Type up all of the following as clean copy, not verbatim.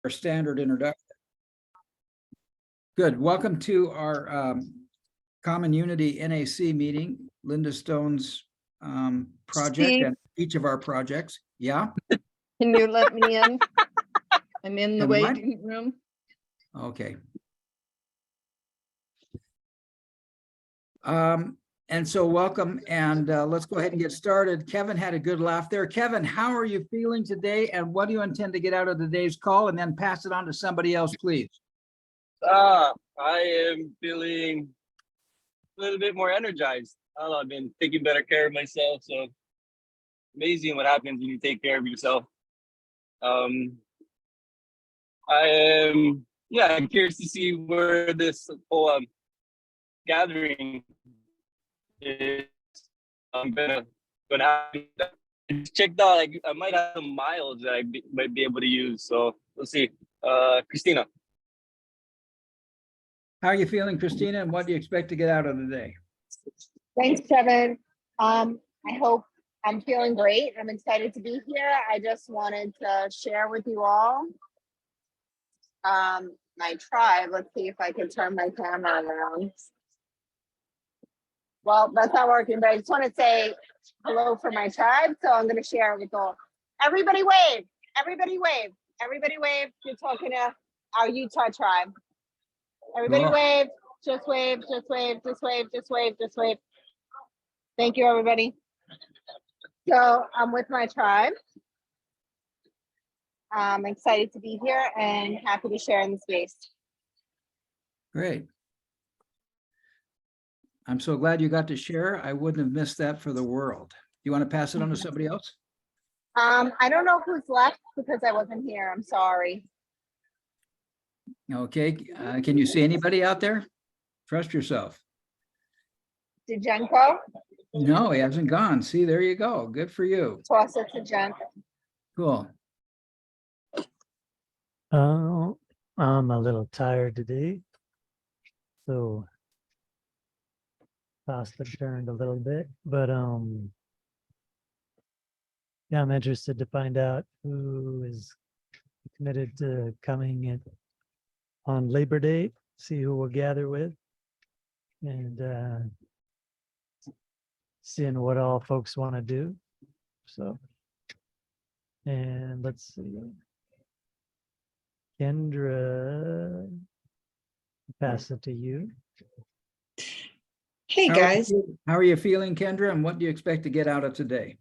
Standard introduction. Good. Welcome to our Common Unity NAC meeting, Linda Stone's project Steve, and each of our projects. Yeah. can you let me in? I'm in the And what? waiting room. Okay. And so welcome, and let's go ahead and get started. Kevin had a good laugh there. Kevin, how are you feeling today, and what do you intend to get out of today's call? And then pass it on to somebody else, please. I am feeling a little bit more energized. I don't know, I've been taking better care of myself, so amazing what happens when you take care of yourself. I am, I'm curious to see where this whole gathering is. I'm gonna have checked out. Like, I might have some miles that I might be able to use. So we'll see. Christina. How are you feeling, Christina, and what do you expect to get out of the day? Thanks, Kevin. I hope I'm feeling great. I'm excited to be here. I just wanted to share with you all my tribe. Let's see if I can turn my camera around. Well, that's not working, but I just want to say hello for my tribe. So I'm going to share it with all. Everybody wave. Everybody wave. Everybody wave. You're talking to our Utah tribe. Everybody wave. Just wave. Just wave. Just wave. Just wave. Just wave. Thank you, everybody. So I'm with my tribe. I'm excited to be here and happy to share in the space. Great. I'm so glad you got to share. I wouldn't have missed that for the world. You want to pass it on to somebody else? I don't know who's left because I wasn't here. I'm sorry. Okay. Can you see anybody out there? Trust yourself. Did Jen go? No, he hasn't gone. See, there you go. Good for you. Toss it to Jen. Cool. Oh, I'm a little tired today, so pasta turned a little bit, but yeah, I'm interested to find out who is committed to coming in on Labor Day, see who we'll gather with, and seeing what all folks want to do. So, and let's see. Kendra, pass it to you. Hey guys, How are you feeling, Kendra? And what do you expect to get out of today?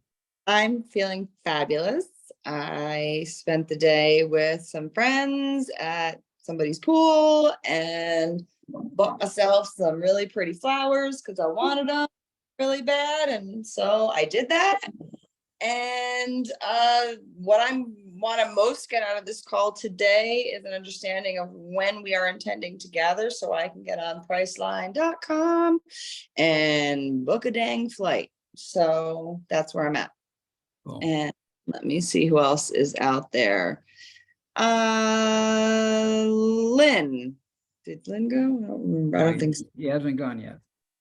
I'm feeling fabulous. I spent the day with some friends at somebody's pool and bought myself some really pretty flowers because I wanted them really bad. And so I did that. And what I want to most get out of this call today is an understanding of when we are intending to gather so I can get on priceline.com and book a dang flight. So that's where I'm at. Cool. And let me see who else is out there. Lynn. Did Lynn go? I don't remember. I don't think so. He hasn't gone yet.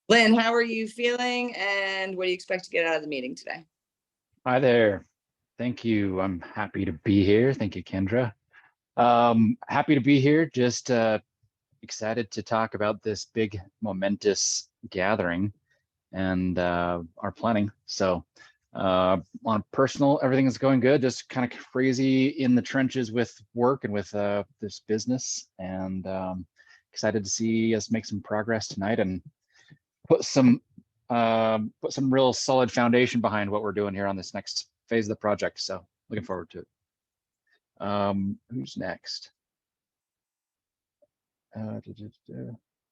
Lynn, how are you feeling? And what do you expect to get out of the meeting today? Hi there. Thank you. I'm happy to be here. Thank you, Kendra. Happy to be here. Just excited to talk about this big momentous gathering and our planning. So on personal, everything is going good. Just kind of crazy in the trenches with work and with this business, and excited to see us make some progress tonight and put some real solid foundation behind what we're doing here on this next phase of the project. So looking forward to it. Who's next? Are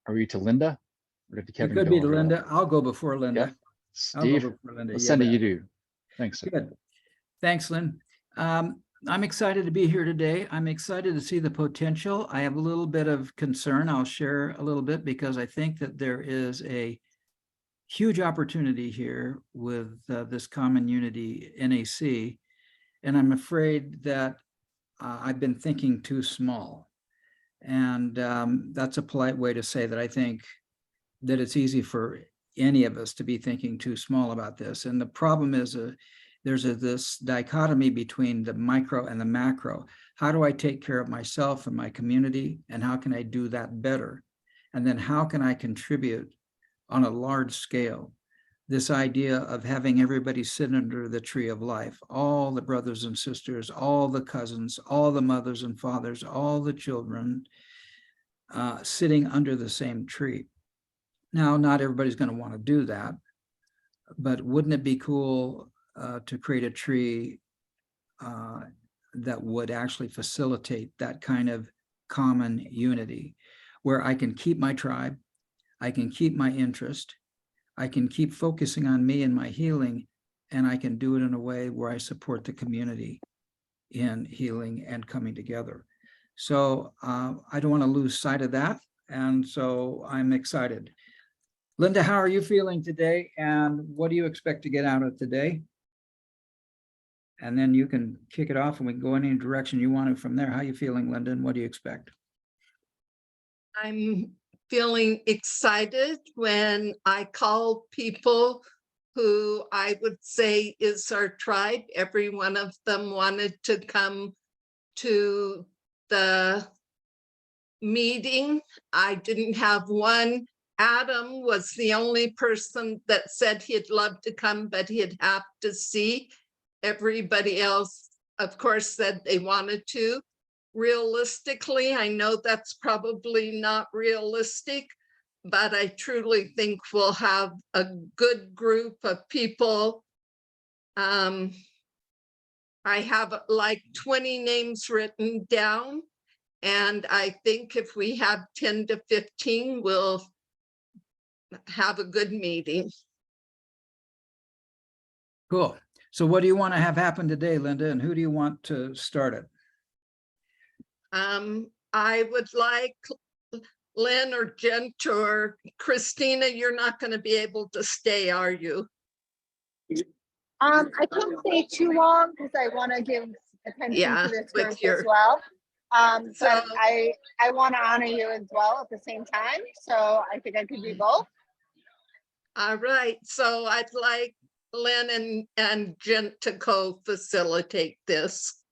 we to Linda? Or did It Kevin could go be to over that? Linda. I'll go before Linda. Yeah. I'll go Steve, before Linda. let's You send it bet. you do. Thanks. Good. Thanks, Lynn. I'm excited to be here today. I'm excited to see the potential. I have a little bit of concern. I'll share a little bit because I think that there is a huge opportunity here with this Common Unity NAC. And I'm afraid that I've been thinking too small. And that's a polite way to say that I think that it's easy for any of us to be thinking too small about this. And the problem is there's this dichotomy between the micro and the macro. how do I take care of myself and my community, and how can I do that better? And then how can I contribute on a large scale? This idea of having everybody sit under the tree of life, all the brothers and sisters, all the cousins, all the mothers and fathers, all the children sitting under the same tree. Now, not everybody's going to want to do that, but wouldn't it be cool to create a tree that would actually facilitate that kind of common unity, where I can keep my tribe, I can keep my interest, I can keep focusing on me and my healing, and I can do it in a way where I support the community in healing and coming together. So I don't want to lose sight of that. And so I'm excited. Linda, how are you feeling today? And what do you expect to get out of today? And then you can kick it off and we can go in any direction you want to from there. How are you feeling, Linda? And what do you expect? I'm feeling excited when I call people who I would say is our tribe. Every one of them wanted to come to the meeting. I didn't have one. Adam was the only person that said he'd love to come, but he'd have to see. Everybody else, of course, said they wanted to. Realistically, I know that's probably not realistic, but I truly think we'll have a good group of people. I have like 20 names written down, and I think if we have 10 to 15, we'll have a good meeting. Cool. So what do you want to have happen today, Linda? And who do you want to start it? I would like Lynn or Jen or Christina. You're not going to be able to stay, are you? I can't stay too long because I want to give attention Yeah, to this with group your- as well. So- But I want to honor you as well at the same time. So I think I could do both. All right, so I'd like Lynn and Jen to co-facilitate this.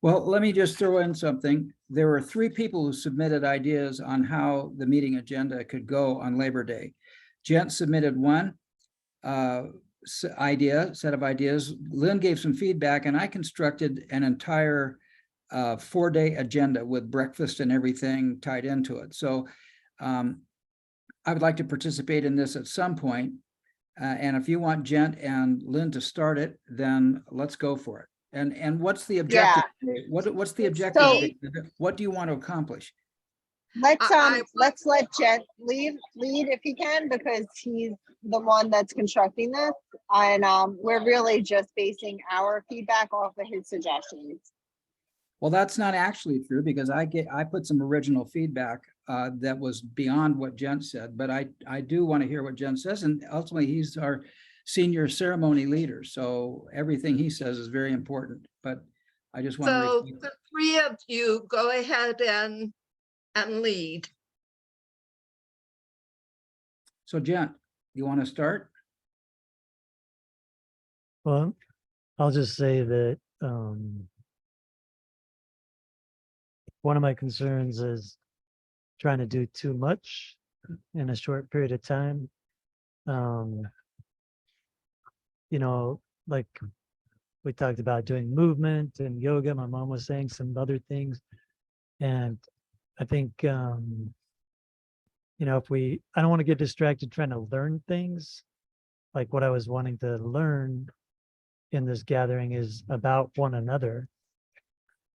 Well, let me just throw in something. There were 3 people who submitted ideas on how the meeting agenda could go on Labor Day. Jen submitted one set of ideas. Lynn gave some feedback, and I constructed an entire 4-day agenda with breakfast and everything tied into it. So I would like to participate in this at some point. And if you want Jen and Lynn to start it, then let's go for it. And what's the objective? What's the objective? So- What do you want to accomplish? Let's I- let's let Jet lead if he can, because he's the one that's constructing this, and we're really just basing our feedback off of his suggestions. Well, that's not actually true, because I put some original feedback that was beyond what Jen said, but I do want to hear what Jen says, and ultimately he's our senior ceremony leader, so everything he says is very important. But I just want So to. the 3 of you go ahead and lead. So Jen, you want to start? Well, I'll just say that one of my concerns is trying to do too much in a short period of time. You know, like we talked about doing movement and yoga. My mom was saying some other things. And I think, you know, I don't want to get distracted trying to learn things. Like what I was wanting to learn in this gathering is about one another.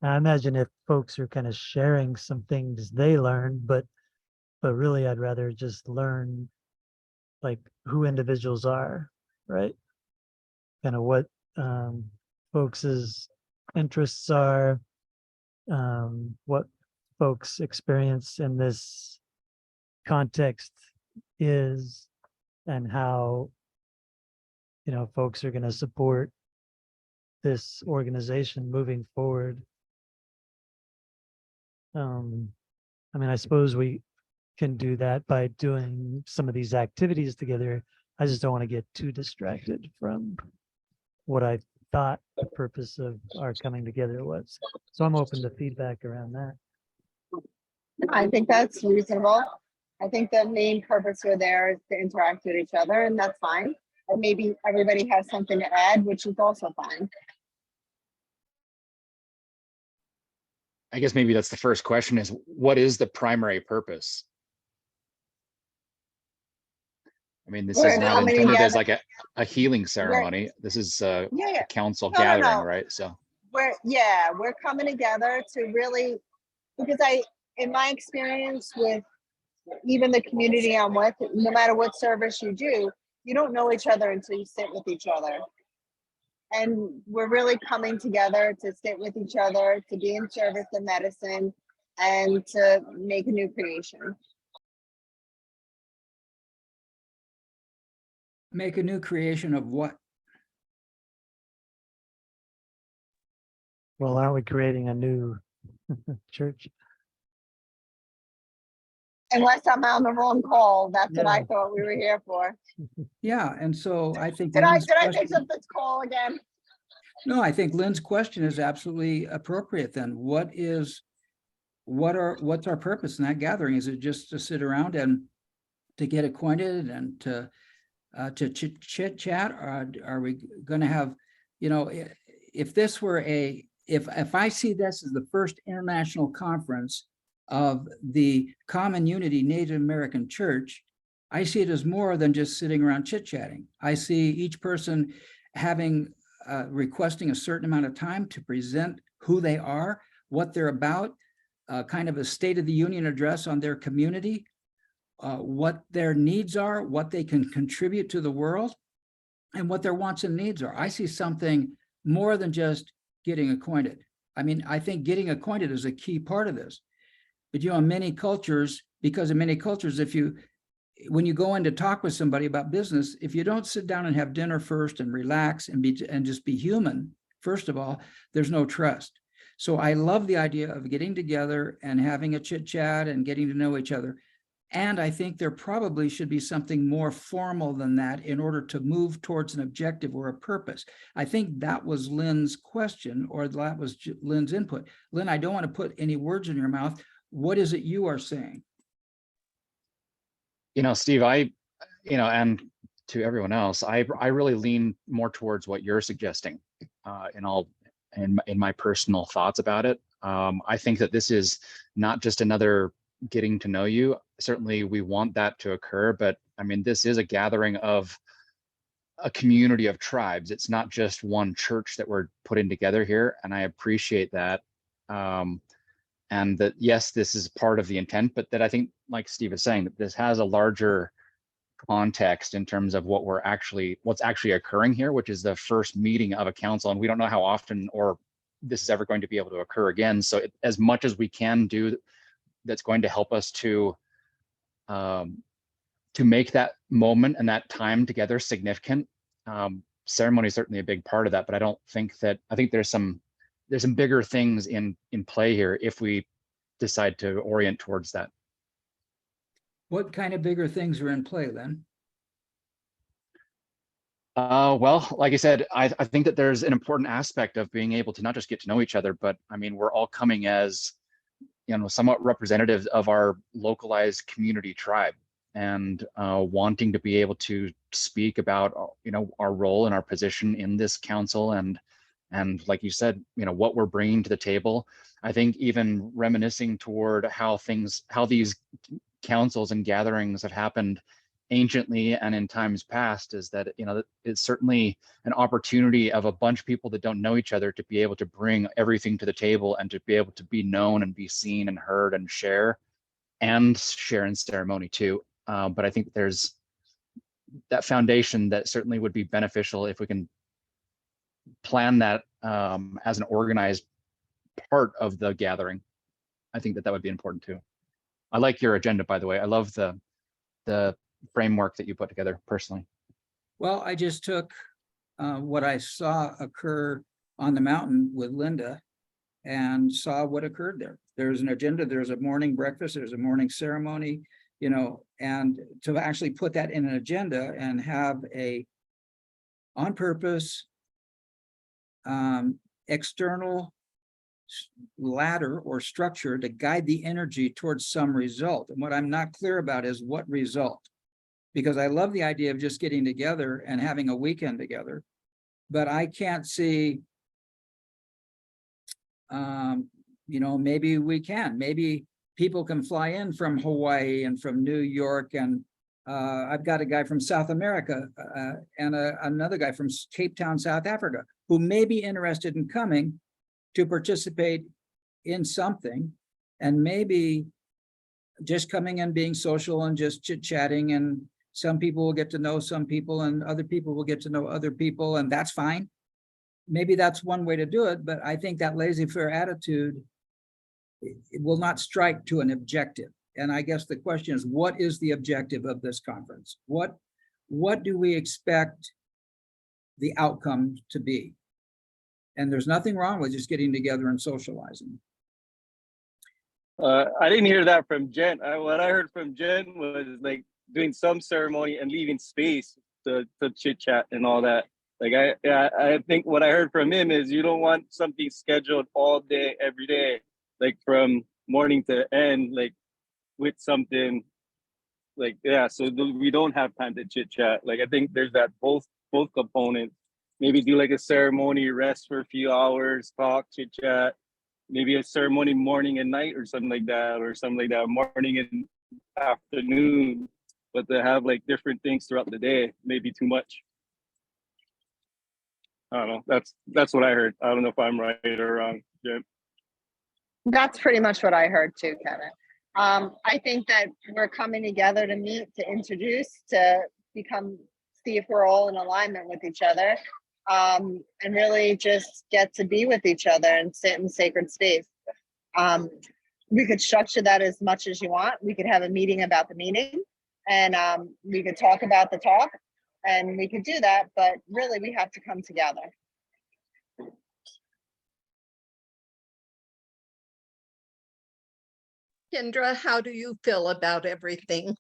And I imagine if folks are kind of sharing some things they learned, but really I'd rather just learn like who individuals are, right? Kind of what folks' interests are, what folks' experience in this context is, and how, you know, folks are going to support this organization moving forward. I mean, I suppose we can do that by doing some of these activities together. I just don't want to get too distracted from what I thought the purpose of our coming together was. So I'm open to feedback around that. I think that's reasonable. I think the main purpose we're there is to interact with each other, and that's fine. And maybe everybody has something to add, which is also fine. I guess maybe that's the first question is, what is the primary purpose? I mean, this We're is not coming intended as together. like a healing ceremony. This is a Yeah, council No, no, gathering, no. right? So we're coming together to really, because in my experience with even the community I'm with, no matter what service you do, you don't know each other until you sit with each other. And we're really coming together to sit with each other, to be in service of medicine, and to make a new creation. Make a new creation of what? Well, aren't we creating a new church? Unless I'm on the wrong call, that's what I Yeah. thought we were here for. Yeah, and so I think Did I Lynn's pick question- up this call again? No, I think Lynn's question is absolutely appropriate then. What's our purpose in that gathering? Is it just to sit around and to get acquainted and to chit chat? Or are we going to have, if this were if I see this as the first international conference of the Common Unity Native American Church, I see it as more than just sitting around chit chatting. I see each person having requesting a certain amount of time to present who they are, what they're about, kind of a State of the Union address on their community, what their needs are, what they can contribute to the world, and what their wants and needs are. I see something more than just getting acquainted. I mean, I think getting acquainted is a key part of this. But in many cultures, because in many cultures, when you go in to talk with somebody about business, if you don't sit down and have dinner first and relax and just be human, first of all, there's no trust. So I love the idea of getting together and having a chit chat and getting to know each other. And I think there probably should be something more formal than that in order to move towards an objective or a purpose. I think that was Lynn's question, or that was Lynn's input. Lynn, I don't want to put any words in your mouth. What is it you are saying? Steve, and to everyone else, I really lean more towards what you're suggesting in my personal thoughts about it. I think that this is not just another getting to know you. Certainly we want that to occur, but I mean, this is a gathering of a community of tribes. It's not just one church that we're putting together here, and I appreciate that. And that, yes, this is part of the intent, but that I think, like Steve is saying, that this has a larger context in terms of what's actually occurring here, which is the first meeting of a council. And we don't know how often or this is ever going to be able to occur again. So as much as we can do that's going to help us to make that moment and that time together significant. Ceremony is certainly a big part of that, but I think there's some bigger things in play here if we decide to orient towards that. What kind of bigger things are in play then? Well, like I said, I think that there's an important aspect of being able to not just get to know each other, but I mean, we're all coming as, somewhat representatives of our localized community tribe, and wanting to be able to speak about, our role and our position in this council, and like you said, what we're bringing to the table. I think even reminiscing toward how these councils and gatherings have happened anciently and in times past, is that it's certainly an opportunity of a bunch of people that don't know each other to be able to bring everything to the table and to be able to be known and be seen and heard and share in ceremony too. But I think there's that foundation that certainly would be beneficial if we can plan that as an organized part of the gathering. I think that would be important too. I like your agenda, by the way. I love the framework that you put together personally. Well, I just took what I saw occur on the mountain with Linda and saw what occurred there. There's an agenda, there's a morning breakfast, there's a morning ceremony, and to actually put that in an agenda and have a on purpose, external ladder or structure to guide the energy towards some result. And what I'm not clear about is what result. Because I love the idea of just getting together and having a weekend together, but I can't see, maybe we can. Maybe people can fly in from Hawaii and from New York, and I've got a guy from South America and another guy from Cape Town, South Africa, who may be interested in coming to participate in something, and maybe just coming and being social and just chit-chatting, and some people will get to know some people and other people will get to know other people, and that's fine. Maybe that's one way to do it, but I think that laissez-faire attitude, it will not strike to an objective. And I guess the question is, what is the objective of this conference? What do we expect the outcome to be? And there's nothing wrong with just getting together and socializing. I didn't hear that from Jen. What I heard from Jen was like doing some ceremony and leaving space to chit chat and all that. Like I think what I heard from him is you don't want something scheduled all day, every day, like from morning to end, like with something like, yeah, so we don't have time to chit chat. Like I think there's that both components. Maybe do like a ceremony, rest for a few hours, talk, chit chat. Maybe a ceremony morning and night or something like that, morning and afternoon. But to have like different things throughout the day may be too much. I don't know. That's what I heard. I don't know if I'm right or wrong. Yeah. That's pretty much what I heard too, Kevin. I think that we're coming together to meet, to introduce, to see if we're all in alignment with each other, and really just get to be with each other and sit in sacred space. We could structure that as much as you want. We could have a meeting about the meeting, and we could talk about the talk, and we could do that, but really we have to come together. Kendra, how do you feel about everything?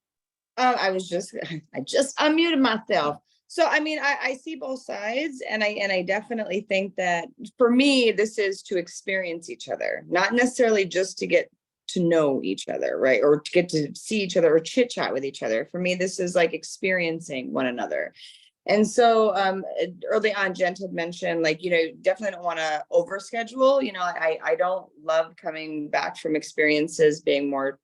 I just unmuted myself. So, I mean, I see both sides, and I definitely think that for me, this is to experience each other, not necessarily just to get to know each other, right? Or to get to see each other or chit chat with each other. For me, this is like experiencing one another. And so early on, Jen had mentioned, like, definitely don't want to overschedule. I don't love coming back from experiences being more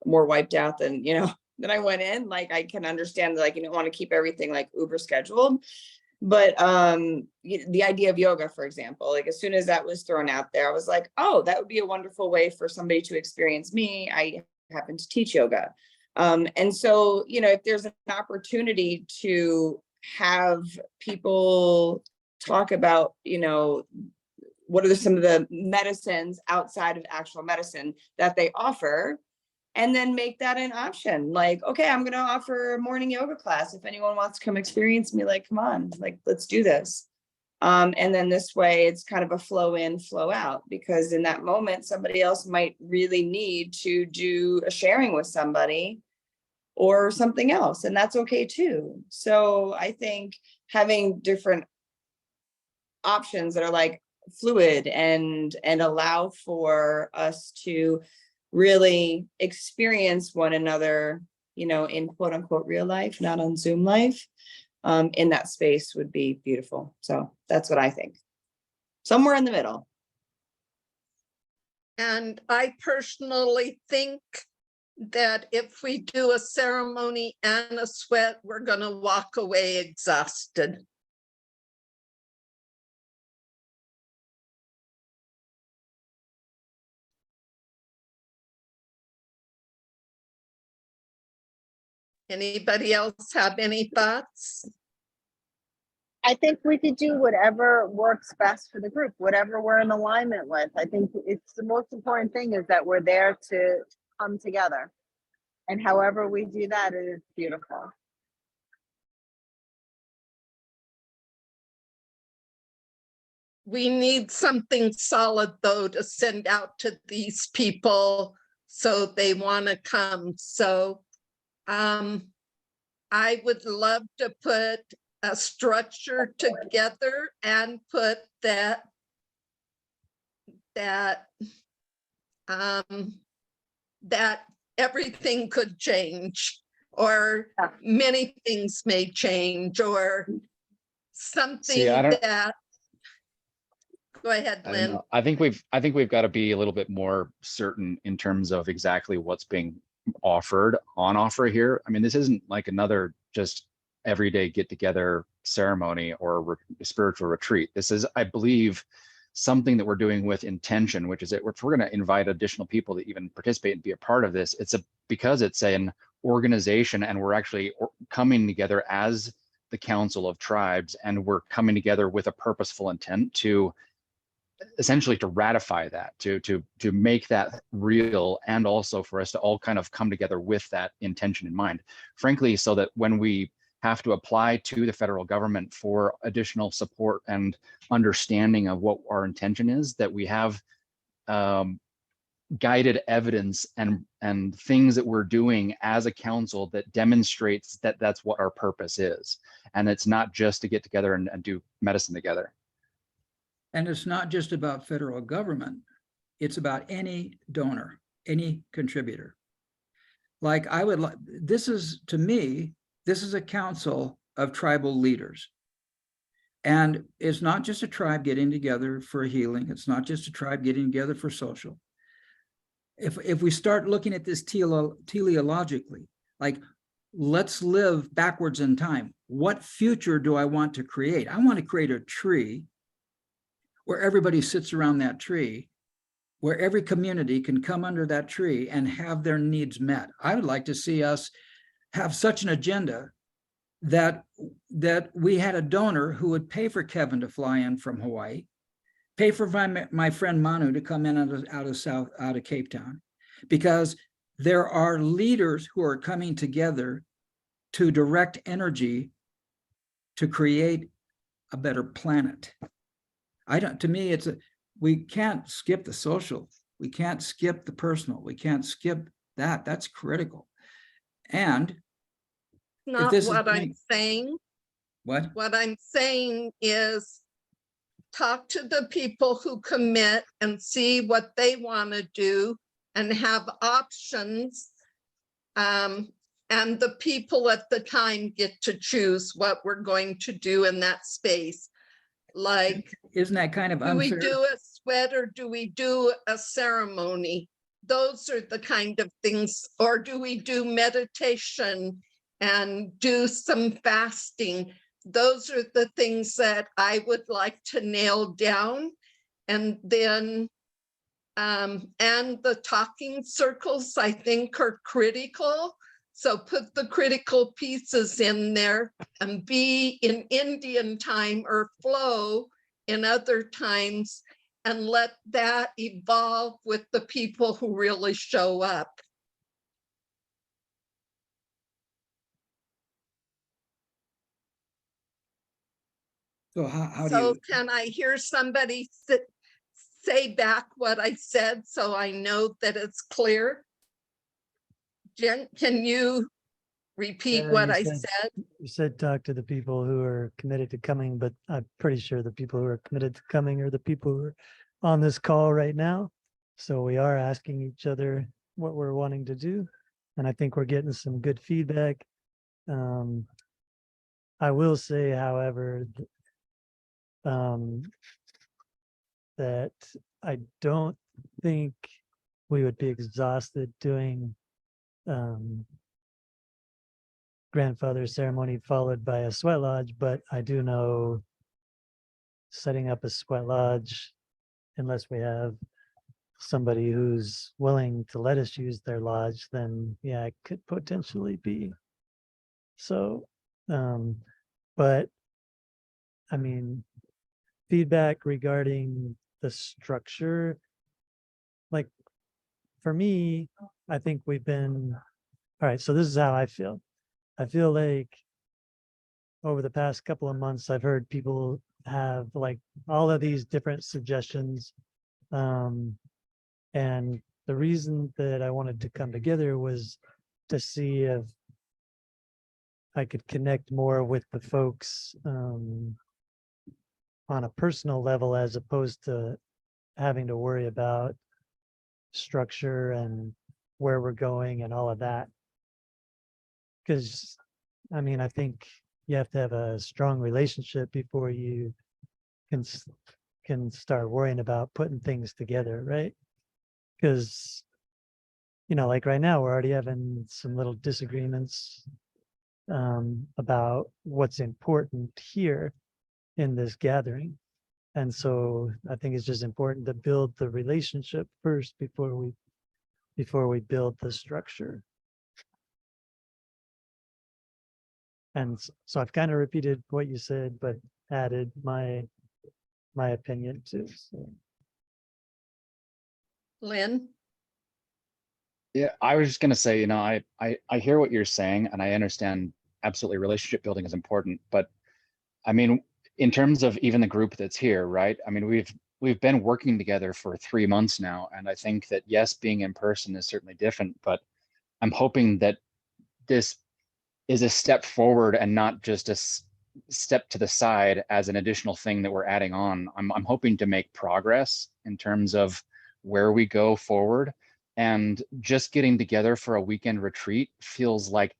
wiped out than, than I went in. Like, I can understand that, like, you don't want to keep everything like uber scheduled. But the idea of yoga, for example, like as soon as that was thrown out there, I was like, oh, that would be a wonderful way for somebody to experience me. I happen to teach yoga. And so, if there's an opportunity to have people talk about, what are some of the medicines outside of actual medicine that they offer, and then make that an option. Like, okay, I'm going to offer a morning yoga class. If anyone wants to come experience me, like, come on, like, let's do this. And then this way it's kind of a flow in, flow out, because in that moment, somebody else might really need to do a sharing with somebody or something else, and that's okay too. So I think having different options that are like fluid and allow for us to really experience one another, in quote unquote real life, not on Zoom life, in that space would be beautiful. So that's what I think. Somewhere in the middle. And I personally think that if we do a ceremony and a sweat, we're going to walk away exhausted. Anybody else have any thoughts? I think we could do whatever works best for the group, whatever we're in alignment with. I think it's the most important thing is that we're there to come together. And however we do that, it is beautiful. We need something solid, though, to send out to these people so they want to come. So I would love to put a structure together and put that that everything could change, or many things may change, or something I don't, that. Go ahead, I don't Lynn. know. I think we've got to be a little bit more certain in terms of exactly what's being offered on offer here. I mean, this isn't like another just everyday get together ceremony or spiritual retreat. This is, I believe, something that we're doing with intention, which is that if we're going to invite additional people to even participate and be a part of this, because it's an organization and we're actually coming together as the Council of Tribes, and we're coming together with a purposeful intent to essentially to ratify that, to make that real, and also for us to all kind of come together with that intention in mind, frankly, so that when we have to apply to the federal government for additional support and understanding of what our intention is, that we have guided evidence and things that we're doing as a council that demonstrates that that's what our purpose is. And it's not just to get together and do medicine together. And it's not just about federal government. It's about any donor, any contributor. Like I would like, this is, to me, this is a council of tribal leaders. And it's not just a tribe getting together for healing. It's not just a tribe getting together for social. If we start looking at this teleologically, like, let's live backwards in time. What future do I want to create? I want to create a tree where everybody sits around that tree, where every community can come under that tree and have their needs met. I would like to see us have such an agenda that we had a donor who would pay for Kevin to fly in from Hawaii, pay for my friend Manu to come in out of Cape Town, because there are leaders who are coming together to direct energy to create a better planet. To me, we can't skip the social. We can't skip the personal. We can't skip that. That's critical. And Not what I'm saying. What? What I'm saying is talk to the people who commit and see what they want to do and have options. And the people at the time get to choose what we're going to do in that space. Like, isn't that kind of unfair? Do we do a sweat or do we do a ceremony? Those are the kind of things. Or do we do meditation and do some fasting? Those are the things that I would like to nail down. And then, and the talking circles, I think, are critical. So put the critical pieces in there and be in Indian time or flow in other times, and let that evolve with the people who really show up. So how do So you? can I hear somebody say back what I said so I know that it's clear? Jen, can you repeat Yeah, what you I said- said? You said talk to the people who are committed to coming, but I'm pretty sure the people who are committed to coming are the people who are on this call right now. So we are asking each other what we're wanting to do. And I think we're getting some good feedback. I will say, however, that I don't think we would be exhausted doing grandfather ceremony followed by a sweat lodge, but I do know setting up a sweat lodge, unless we have somebody who's willing to let us use their lodge, then yeah, it could potentially be. So, but I mean, feedback regarding the structure, like for me, I think we've been, all right, so this is how I feel. I feel like over the past couple of months, I've heard people have like all of these different suggestions. And the reason that I wanted to come together was to see if I could connect more with the folks on a personal level, as opposed to having to worry about structure and where we're going and all of that. Because, I mean, I think you have to have a strong relationship before you can start worrying about putting things together, right? Because, you know, like right now, we're already having some little disagreements about what's important here in this gathering. And so I think it's just important to build the relationship first before we build the structure. And so I've kind of repeated what you said, but added my opinion too. So. Lynn? Yeah, I was just gonna say, I hear what you're saying, and I understand absolutely relationship building is important, but I mean, in terms of even the group that's here, right? I mean, we've been working together for 3 months now, and I think that yes, being in person is certainly different, but I'm hoping that this is a step forward and not just a step to the side as an additional thing that we're adding on. I'm hoping to make progress in terms of where we go forward, and just getting together for a weekend retreat feels like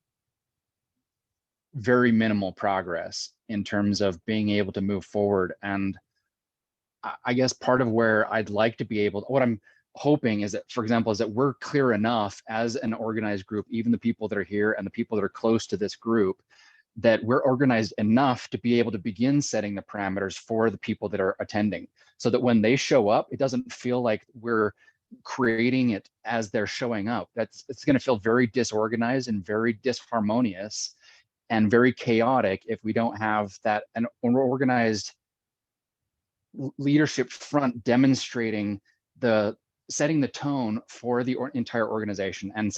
very minimal progress in terms of being able to move forward. And I guess part of where I'd like to be able, what I'm hoping is that, for example, is that we're clear enough as an organized group, even the people that are here and the people that are close to this group, that we're organized enough to be able to begin setting the parameters for the people that are attending, so that when they show up, it doesn't feel like we're creating it as they're showing up. It's going to feel very disorganized and very disharmonious and very chaotic if we don't have that an organized leadership front demonstrating setting the tone for the entire organization, and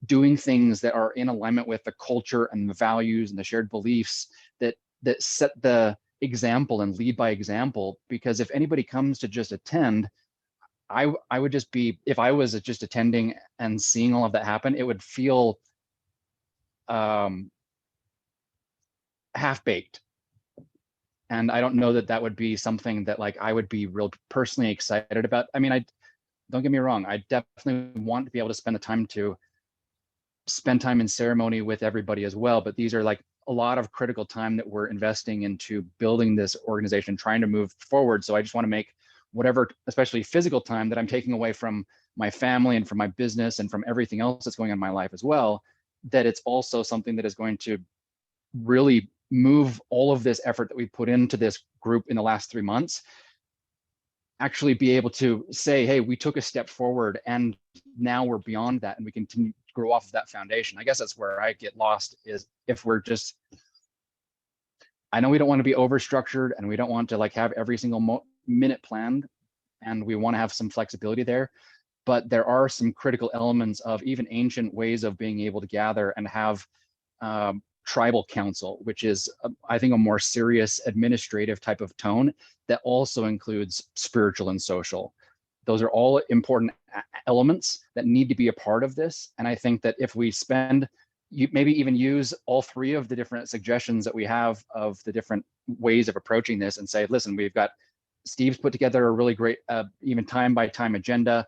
doing things that are in alignment with the culture and the values and the shared beliefs that set the example and lead by example. Because if anybody comes to just attend, I would just be, if I was just attending and seeing all of that happen, it would feel half-baked. And I don't know that that would be something that like I would be real personally excited about. I mean, don't get me wrong, I definitely want to be able to spend time in ceremony with everybody as well, but these are like a lot of critical time that we're investing into building this organization, trying to move forward. So I just want to make whatever, especially physical time that I'm taking away from my family and from my business and from everything else that's going on in my life as well, that it's also something that is going to really move all of this effort that we put into this group in the last 3 months, actually be able to say, hey, we took a step forward and now we're beyond that and we continue to grow off of that foundation. I guess that's where I get lost, is if we're just, I know we don't want to be over structured and we don't want to like have every single minute planned, and we want to have some flexibility there, but there are some critical elements of even ancient ways of being able to gather and have tribal council, which is, I think, a more serious administrative type of tone that also includes spiritual and social. Those are all important elements that need to be a part of this. And I think that if we maybe even use all 3 of the different suggestions that we have of the different ways of approaching this and say, listen, we've got Steve's put together a really great, even time by time agenda.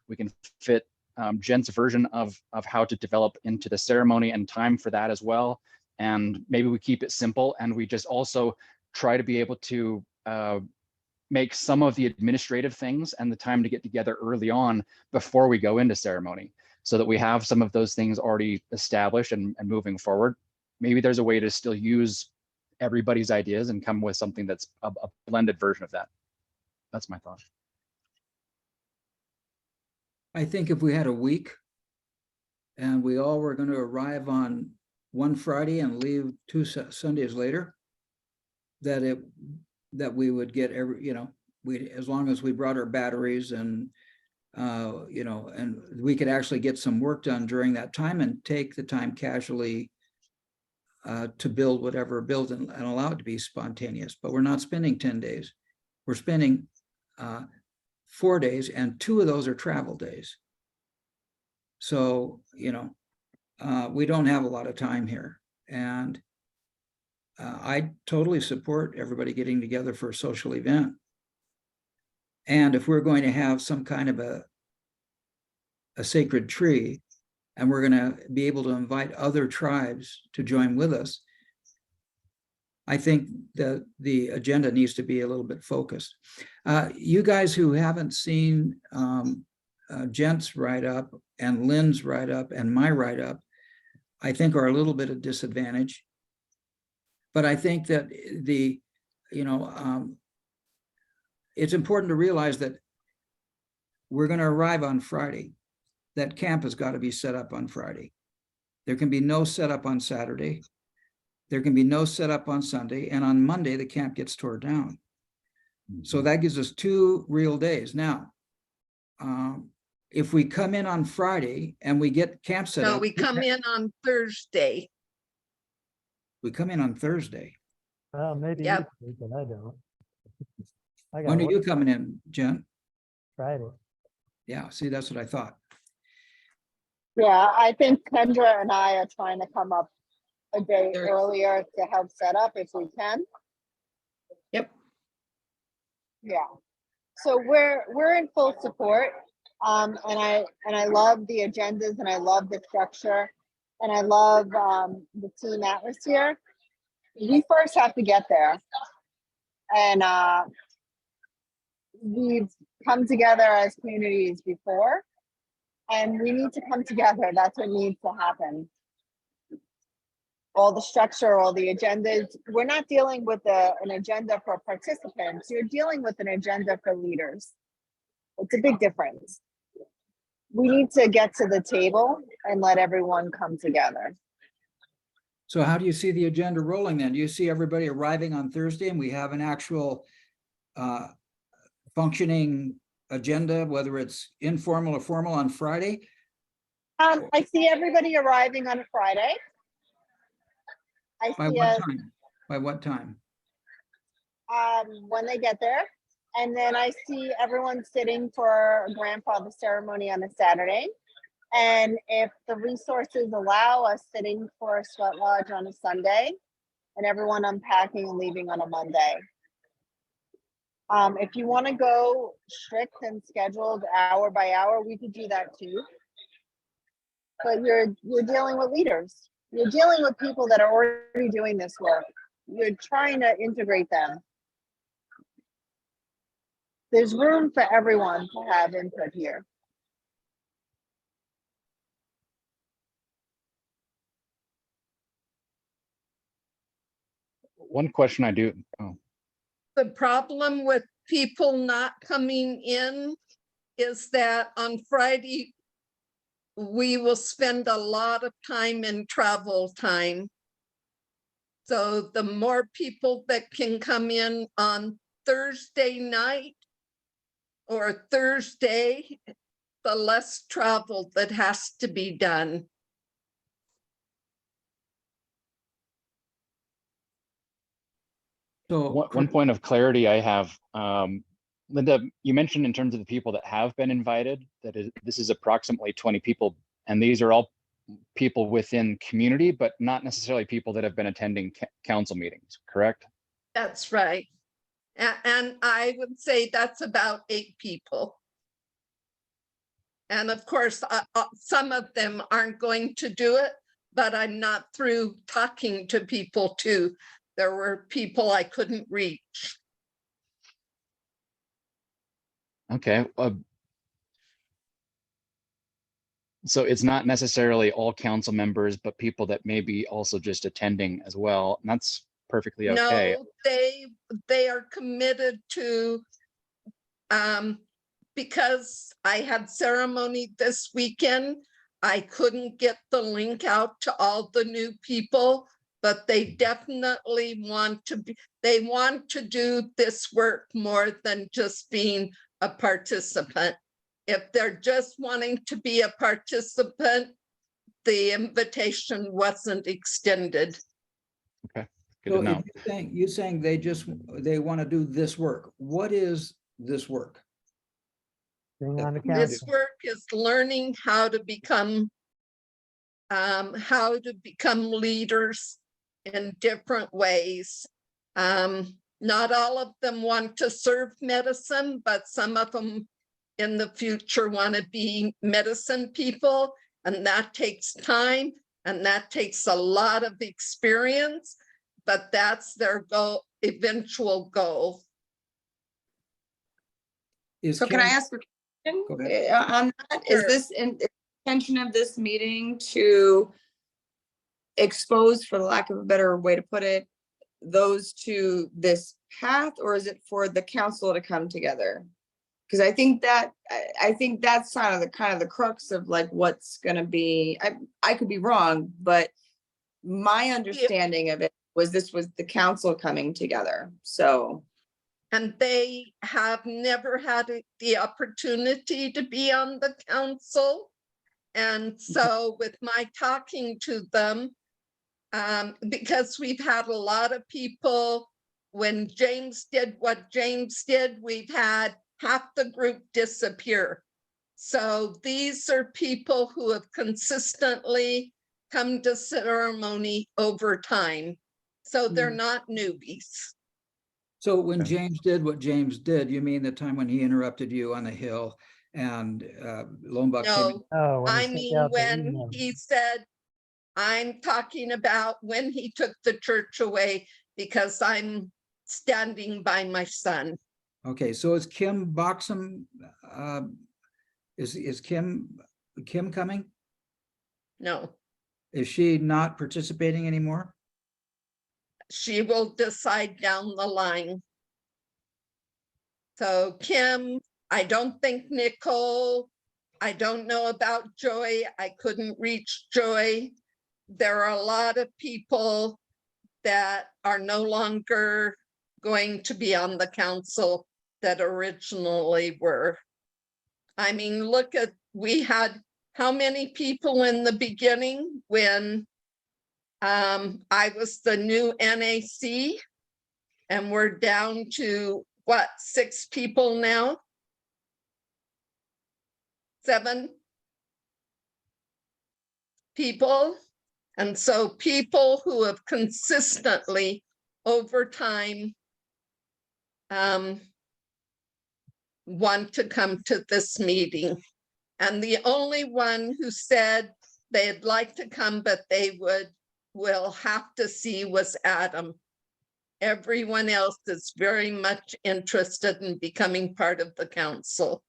We can fit Jen's version of how to develop into the ceremony and time for that as well. And maybe we keep it simple, and we just also try to be able to make some of the administrative things and the time to get together early on before we go into ceremony, so that we have some of those things already established and moving forward. Maybe there's a way to still use everybody's ideas and come with something that's a blended version of that. That's my thought. I think if we had a week and we all were going to arrive on one Friday and leave 2 Sundays later, that we would get as long as we brought our batteries and and we could actually get some work done during that time and take the time casually to build whatever build and allow it to be spontaneous. But we're not spending 10 days. We're spending 4 days, and 2 of those are travel days. So, we don't have a lot of time here. And I totally support everybody getting together for a social event. And if we're going to have some kind of a sacred tree, and we're going to be able to invite other tribes to join with us, I think that the agenda needs to be a little bit focused. You guys who haven't seen Jent's write-up and Lynn's write-up and my write-up, I think are a little bit at disadvantage. But I think that it's important to realize that we're going to arrive on Friday. That camp has got to be set up on Friday. There can be no setup on Saturday. There can be no setup on Sunday. And on Monday, the camp gets torn down. So that gives us 2 real days. Now, if we come in on Friday and we get camp set No, up. we come in on Thursday. We come in on Thursday. Well, maybe you Yep. do, but I don't. I When got are you coming in, Jen? Friday. Yeah, see, that's what I thought. Yeah, I think Kendra and I are trying to come up a day There- earlier to help set up if we can. Yep. Yeah. So we're in full support. And I love the agendas and I love the structure and I love the team atmosphere. We first have to get there. And we've come together as communities before. And we need to come together. That's what needs to happen. All the structure, all the agendas. We're not dealing with an agenda for participants. You're dealing with an agenda for leaders. It's a big difference. We need to get to the table and let everyone come together. So how do you see the agenda rolling then? Do you see everybody arriving on Thursday and we have an actual functioning agenda, whether it's informal or formal, on Friday? I see everybody arriving on a Friday. I By see what us time? By what time? when they get there. And then I see everyone sitting for a grandfather ceremony on a Saturday. And if the resources allow us sitting for a sweat lodge on a Sunday and everyone unpacking and leaving on a Monday. If you want to go strict and scheduled hour by hour, we could do that too. But you're dealing with leaders. You're dealing with people that are already doing this work. You're trying to integrate them. There's room for everyone to have input here. One question I do, oh, The problem with people not coming in is that on Friday, we will spend a lot of time in travel time. So the more people that can come in on Thursday night or Thursday, the less travel that has to be done. So one point of clarity I have, Linda, you mentioned in terms of the people that have been invited, this is approximately 20 people, and these are all people within community, but not necessarily people that have been attending council meetings, correct? That's right. And I would say that's about 8 people. And of course, some of them aren't going to do it, but I'm not through talking to people too. There were people I couldn't reach. Okay. So it's not necessarily all council members, but people that may be also just attending as well. And that's perfectly okay. No, they are committed to, because I had ceremony this weekend, I couldn't get the link out to all the new people, but they definitely want to be, they want to do this work more than just being a participant. If they're just wanting to be a participant, the invitation wasn't extended. Good So to know. if you're saying they want to do this work. What is this work? Being on the This council. work is learning how to become leaders in different ways. Not all of them want to serve medicine, but some of them in the future want to be medicine people, and that takes time and that takes a lot of experience, but that's their goal, eventual goal. So can I Kim- ask a question Go ahead. on that? Is Sure. this in intention of this meeting to expose, for the lack of a better way to put it, those to this path, or is it for the council to come together? Because I think that's kind of the crux of like what's gonna be, I could be wrong, but my understanding of it was this was the council coming together, so. And they have never had the opportunity to be on the council. And so with my talking to them, because we've had a lot of people, when James did what James did, we've had half the group disappear. So these are people who have consistently come to ceremony over time. So they're not newbies. So when James did what James did, you mean the time when he interrupted you on the Hill and Lombok came in? No, Oh, when he I sent mean, out the when email. he said, I'm talking about when he took the church away because I'm standing by my son. Okay, so is Kim Boxam, is Kim coming? No, Is she not participating anymore? she will decide down the line. So Kim, I don't think Nicole, I don't know about Joy. I couldn't reach Joy. There are a lot of people that are no longer going to be on the council that originally were. I mean, look at, we had how many people in the beginning when I was the new NAC, and we're down to what, 6 people now? 7 people. And so people who have consistently over time want to come to this meeting. And the only one who said they'd like to come, but they will have to see, was Adam. Everyone else is very much interested in becoming part of the council.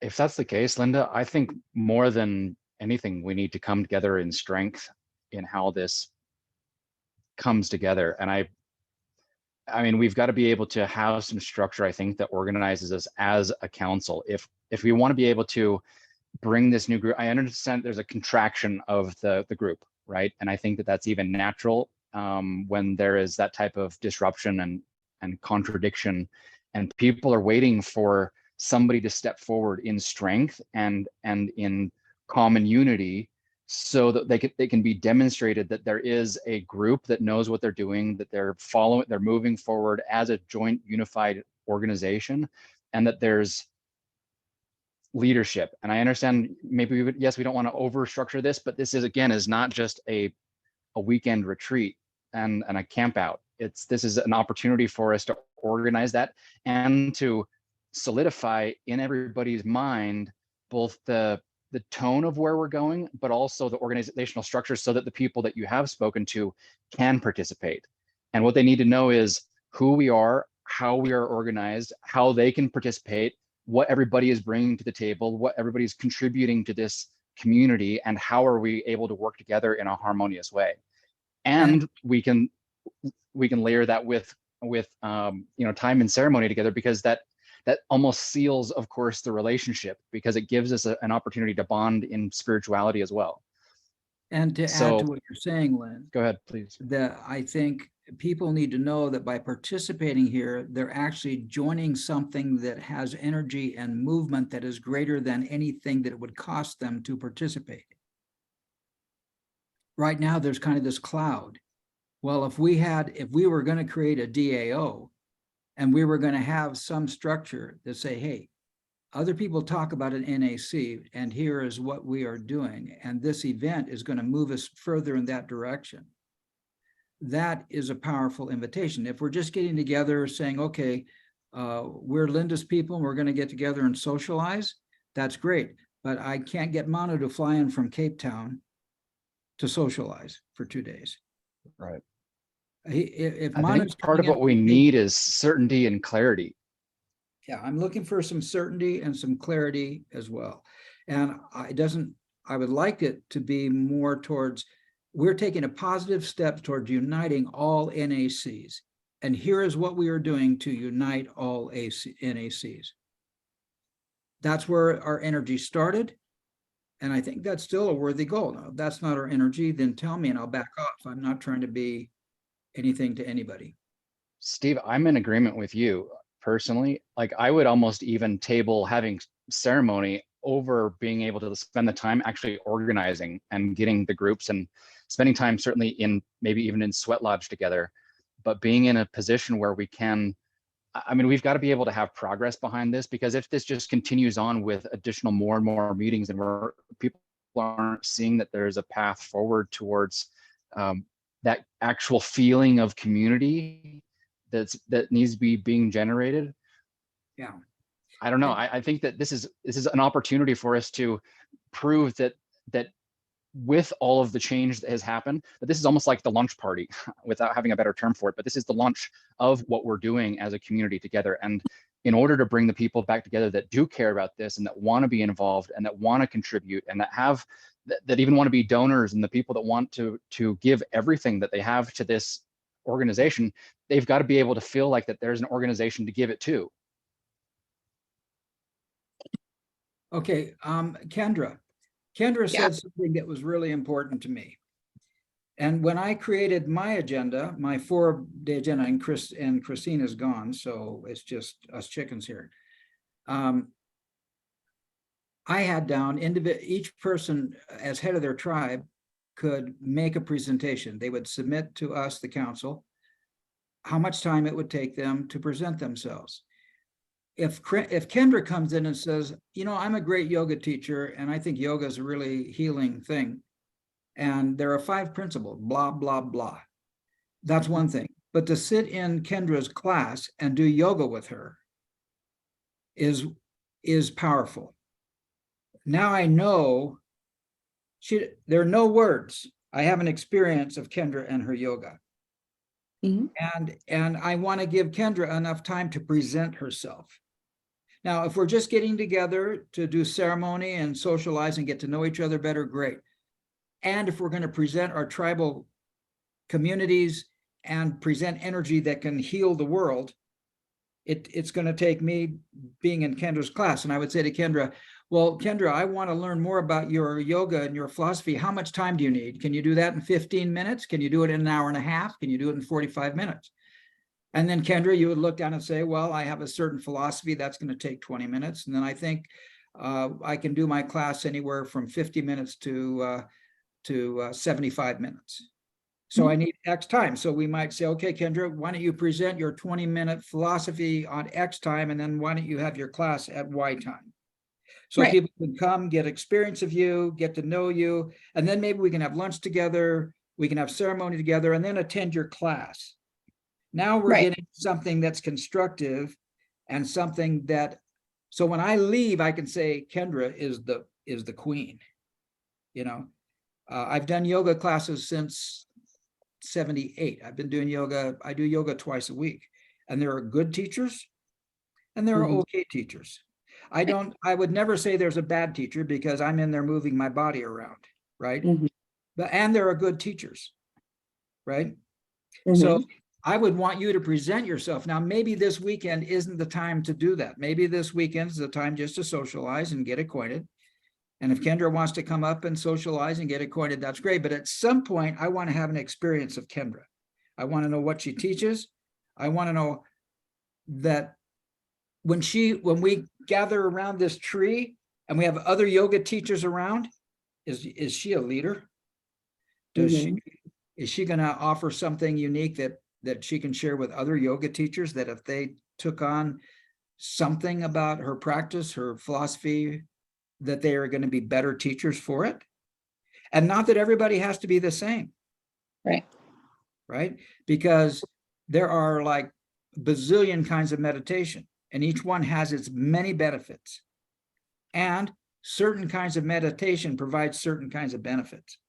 If that's the case, Linda, I think more than anything, we need to come together in strength in how this comes together. And I mean, we've got to be able to have some structure, I think, that organizes us as a council. If we want to be able to bring this new group, I understand there's a contraction of the group, right? And I think that that's even natural when there is that type of disruption and contradiction, and people are waiting for somebody to step forward in strength and in common unity, so that they can be demonstrated that there is a group that knows what they're doing, that they're following, they're moving forward as a joint unified organization, and that there's leadership. And I understand maybe we would, yes, we don't want to over structure this, but this is, again, is not just a weekend retreat and a camp out. This is an opportunity for us to organize that and to solidify in everybody's mind both the tone of where we're going, but also the organizational structure, so that the people that you have spoken to can participate. And what they need to know is who we are, how we are organized, how they can participate, what everybody is bringing to the table, what everybody's contributing to this community, and how are we able to work together in a harmonious way. And we can layer that with time and ceremony together, because that almost seals, of course, the relationship, because it gives us an opportunity to bond in spirituality as well. And to add to what you're saying, Lynn, Go ahead, please. that I think people need to know that by participating here, they're actually joining something that has energy and movement that is greater than anything that it would cost them to participate. Right now, there's kind of this cloud. Well, if we were going to create a DAO and we were going to have some structure that say, hey, other people talk about an NAC, and here is what we are doing. And this event is going to move us further in that direction. That is a powerful invitation. If we're just getting together saying, okay, we're Linda's people and we're going to get together and socialize, that's great. But I can't get Manu to fly in from Cape Town to socialize for 2 days. Right. If I Manu's think part of coming in what we from Cape- need is certainty and clarity. Yeah, I'm looking for some certainty and some clarity as well. And I would like it to be more towards, we're taking a positive step towards uniting all NACs. And here is what we are doing to unite all NACs. That's where our energy started. And I think that's still a worthy goal. Now, if that's not our energy, then tell me and I'll back off. I'm not trying to be anything to anybody. Steve, I'm in agreement with you personally. Like, I would almost even table having ceremony over being able to spend the time actually organizing and getting the groups and spending time certainly in maybe even in sweat lodge together, but being in a position where we can, I mean, we've got to be able to have progress behind this, because if this just continues on with additional more and more meetings and people aren't seeing that there's a path forward towards that actual feeling of community that needs to be being generated. Yeah. I don't know. I think that this is an opportunity for us to prove that with all of the change that has happened, that this is almost like the launch party, without having a better term for it, but this is the launch of what we're doing as a community together. And in order to bring the people back together that do care about this and that want to be involved and that want to contribute and that even want to be donors, and the people that want to give everything that they have to this organization, they've got to be able to feel like that there's an organization to give it to. Okay, Kendra said something that was really important to me. And when I created my agenda, my 4-day agenda, and Christine is gone, so it's just us chickens here. I had down each person as head of their tribe could make a presentation. They would submit to us, the council, how much time it would take them to present themselves. If Kendra comes in and says, you know, I'm a great yoga teacher and I think yoga is a really healing thing, and there are 5 principles, blah, blah, blah. That's one thing. But to sit in Kendra's class and do yoga with her is powerful. Now I know there are no words. I have an experience of Kendra and her yoga. Mm-hmm. And I want to give Kendra enough time to present herself. Now, if we're just getting together to do ceremony and socialize and get to know each other better, great. And if we're going to present our tribal communities and present energy that can heal the world, it's going to take me being in Kendra's class. And I would say to Kendra, well, Kendra, I want to learn more about your yoga and your philosophy. How much time do you need? Can you do that in 15 minutes? Can you do it in an hour and a half? Can you do it in 45 minutes? And then Kendra, you would look down and say, well, I have a certain philosophy that's going to take 20 minutes. And then I think I can do my class anywhere from 50 minutes to 75 minutes. So I need X time. So we might say, okay, Kendra, why don't you present your 20-minute philosophy on X time, and then why don't you have your class at Y time? So Right. people can come, get experience of you, get to know you, and then maybe we can have lunch together, we can have ceremony together, and then attend your class. Now we're Right. getting something that's constructive and something that, so when I leave, I can say Kendra is the queen. You know, I've done yoga classes since 78. I've been doing yoga. I do yoga twice a week, and there are good teachers and there are okay teachers. I would never say there's a bad teacher because I'm in there moving my body around, right? And there are good teachers, right? So I would want you to present yourself. Now, maybe this weekend isn't the time to do that. Maybe this weekend is the time just to socialize and get acquainted. And if Kendra wants to come up and socialize and get acquainted, that's great. But at some point, I want to have an experience of Kendra. I want to know what she teaches. I want to know that when we gather around this tree and we have other yoga teachers around, is she a leader? Is she going to offer something unique that she can share with other yoga teachers, that if they took on something about her practice, her philosophy, that they are going to be better teachers for it. And not that everybody has to be the same. Right. Right? Because there are like bazillion kinds of meditation, and each one has its many benefits. And certain kinds of meditation provide certain kinds of benefits.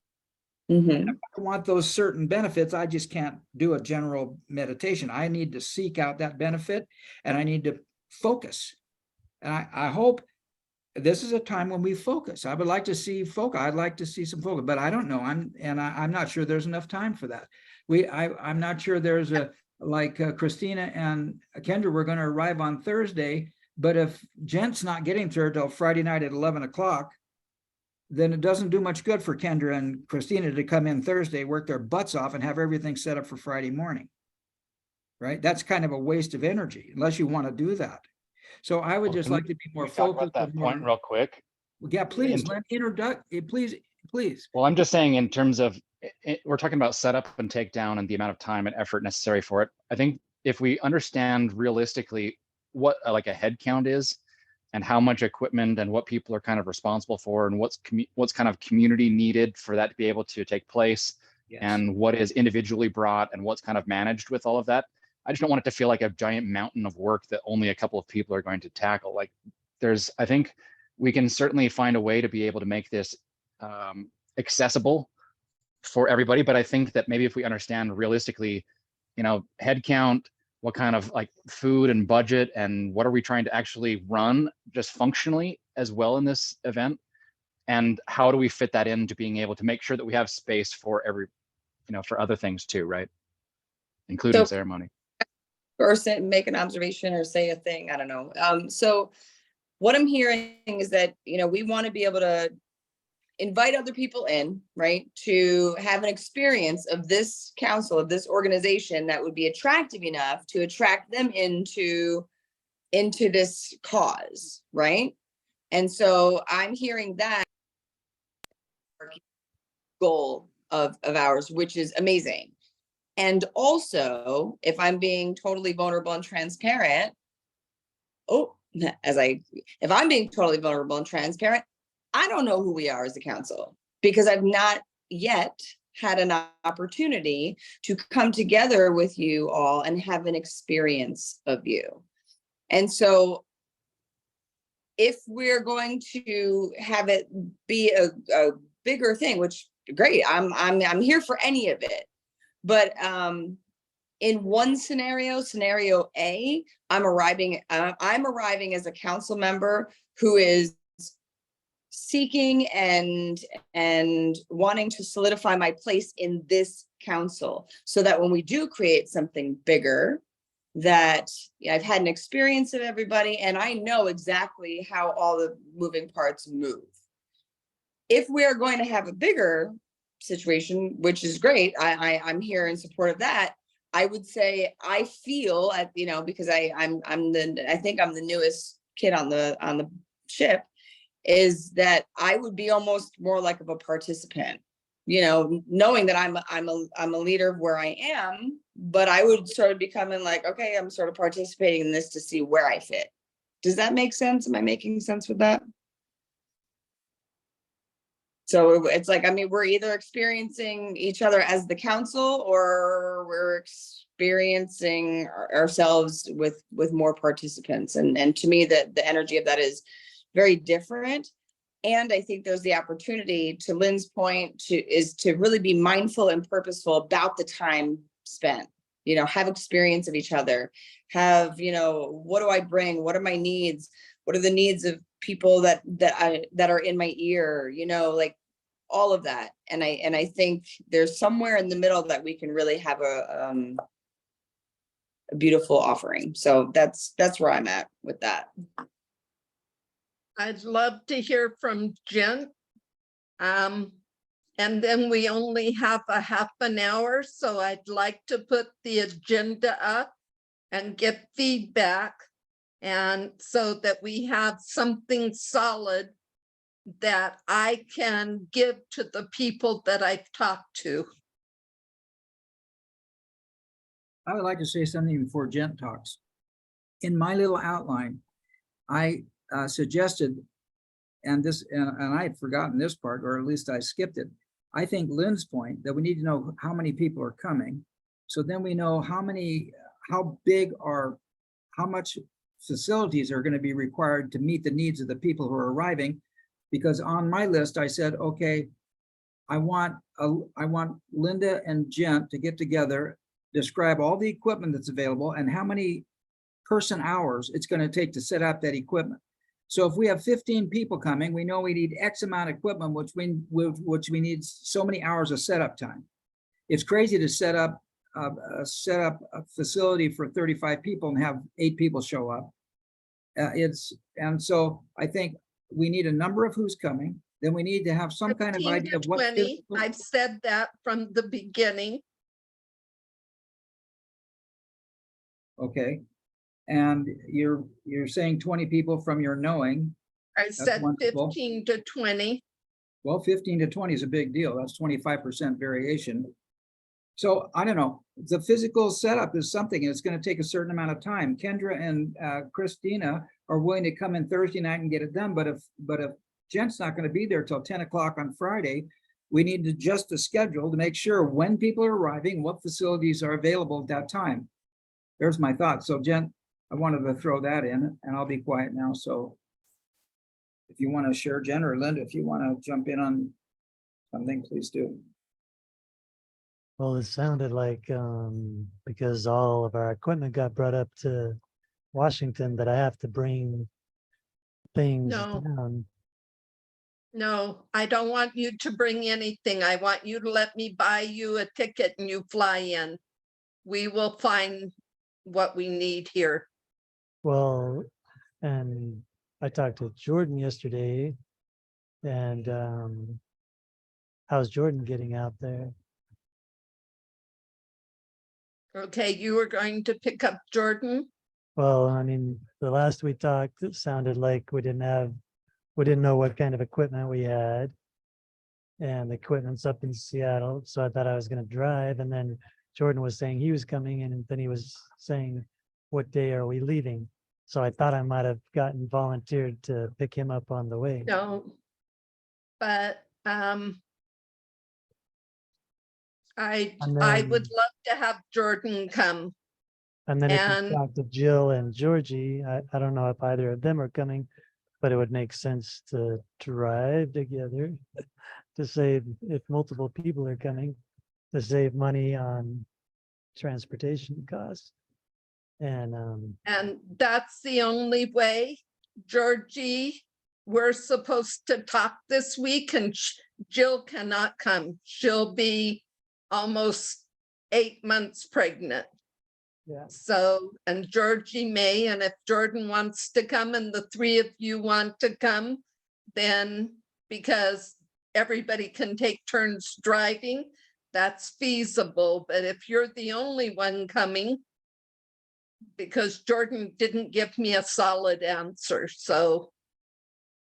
Mm-hmm. If I want those certain benefits, I just can't do a general meditation. I need to seek out that benefit, and I need to focus. And I hope this is a time when we focus. I would like to see focus. I'd like to see some focus, but I don't know. I'm not sure there's enough time for that. I'm not sure there's Christina and Kendra, we're going to arrive on Thursday, but if Jent's not getting to her till Friday night at 11 o'clock, then it doesn't do much good for Kendra and Christina to come in Thursday, work their butts off, and have everything set up for Friday morning. Right? That's kind of a waste of energy, unless you want to do that. So I would Well, just can like to be more we talk focused. about that point real quick? Yeah, please, And- let please. Well, I'm just saying in terms of, we're talking about setup and takedown and the amount of time and effort necessary for it. I think if we understand realistically what like a head count is and how much equipment and what people are kind of responsible for and what's kind of community needed for that to be able to take place, Yes. and what is individually brought and what's kind of managed with all of that. I just don't want it to feel like a giant mountain of work that only a couple of people are going to tackle. Like I think we can certainly find a way to be able to make this accessible for everybody. But I think that maybe if we understand realistically, head count, what kind of like food and budget, and what are we trying to actually run just functionally as well in this event, and how do we fit that into being able to make sure that we have space for for other things too, right? Including ceremony. Or make an observation or say a thing. I don't know. So what I'm hearing is that, we want to be able to invite other people in, right, to have an experience of this council, of this organization that would be attractive enough to attract them into this cause, right? And so I'm hearing that goal of ours, which is amazing. And also, if I'm being totally vulnerable and transparent, if I'm being totally vulnerable and transparent, I don't know who we are as a council, because I've not yet had an opportunity to come together with you all and have an experience of you. And so if we're going to have it be a bigger thing, which great, I'm here for any of it. But in one scenario A, I'm arriving as a council member who is seeking and wanting to solidify my place in this council, so that when we do create something bigger, that I've had an experience of everybody and I know exactly how all the moving parts move. If we're going to have a bigger situation, which is great, I'm here in support of that. I would say I feel because I think I'm the newest kid on the ship, is that I would be almost more like of a participant, knowing that I'm a leader of where I am, but I would sort of becoming like, okay, I'm sort of participating in this to see where I fit. Does that make sense? Am I making sense with that? So it's like, we're either experiencing each other as the council, or we're experiencing ourselves with more participants. And to me, the energy of that is very different. And I think there's the opportunity, to Lynn's point, to really be mindful and purposeful about the time spent, have experience of each other, have, what do I bring? What are my needs? What are the needs of people that are in my ear, like all of that. And I think there's somewhere in the middle that we can really have a beautiful offering. So that's where I'm at with that. I'd love to hear from Jen. And then we only have a half an hour, so I'd like to put the agenda up and get feedback, and so that we have something solid that I can give to the people that I've talked to. I would like to say something before Jen talks. in my little outline, I suggested, and I had forgotten this part, or at least I skipped it. I think Lynn's point that we need to know how many people are coming. So then we know how much facilities are going to be required to meet the needs of the people who are arriving. Because on my list, I said, okay, I want Linda and Jen to get together, describe all the equipment that's available and how many person hours it's going to take to set up that equipment. So if we have 15 people coming, we know we need X amount of equipment, which we need so many hours of setup time. It's crazy to set up a facility for 35 people and have 8 people show up. And so I think we need a number of who's coming. Then we need to have some kind of 15 idea to of what. 20. I've said that from the beginning. Okay. And you're saying 20 people from your knowing. I That's said wonderful. 15 to 20. Well, 15 to 20 is a big deal. That's 25% variation. So I don't know, the physical setup is something, and it's going to take a certain amount of time. Kendra and Christina are willing to come in Thursday night and get it done. But if Jen's not going to be there till 10 o'clock on Friday, we need to adjust the schedule to make sure when people are arriving, what facilities are available at that time. There's my thought. So Jen, I wanted to throw that in, and I'll be quiet now. So if you want to share, Jen or Linda, if you want to jump in on something, please do. Well, it sounded like because all of our equipment got brought up to Washington that I have to bring things No. down. No, I don't want you to bring anything. I want you to let me buy you a ticket and you fly in. We will find what we need here. Well, and I talked to Jordan yesterday, and how's Jordan getting out there? Okay, you were going to pick up Jordan? Well, I mean, the last we talked, it sounded like we didn't know what kind of equipment we had. And the equipment's up in Seattle, so I thought I was gonna drive, and then Jordan was saying he was coming, and then he was saying, what day are we leaving? So I thought I might have gotten volunteered to pick him up on the way. No. But I And would then- love to have Jordan come. And then if And- you talk to Jill and Georgie, I don't know if either of them are coming, but it would make sense to drive together to save, if multiple people are coming, to save money on transportation costs. And that's the only way. Georgie, we're supposed to talk this week and Jill cannot come. She'll be almost 8 months pregnant. yeah, So, and Georgie may, and if Jordan wants to come and the 3 of you want to come, then because everybody can take turns driving, that's feasible. But if you're the only one coming, because Jordan didn't give me a solid answer, so,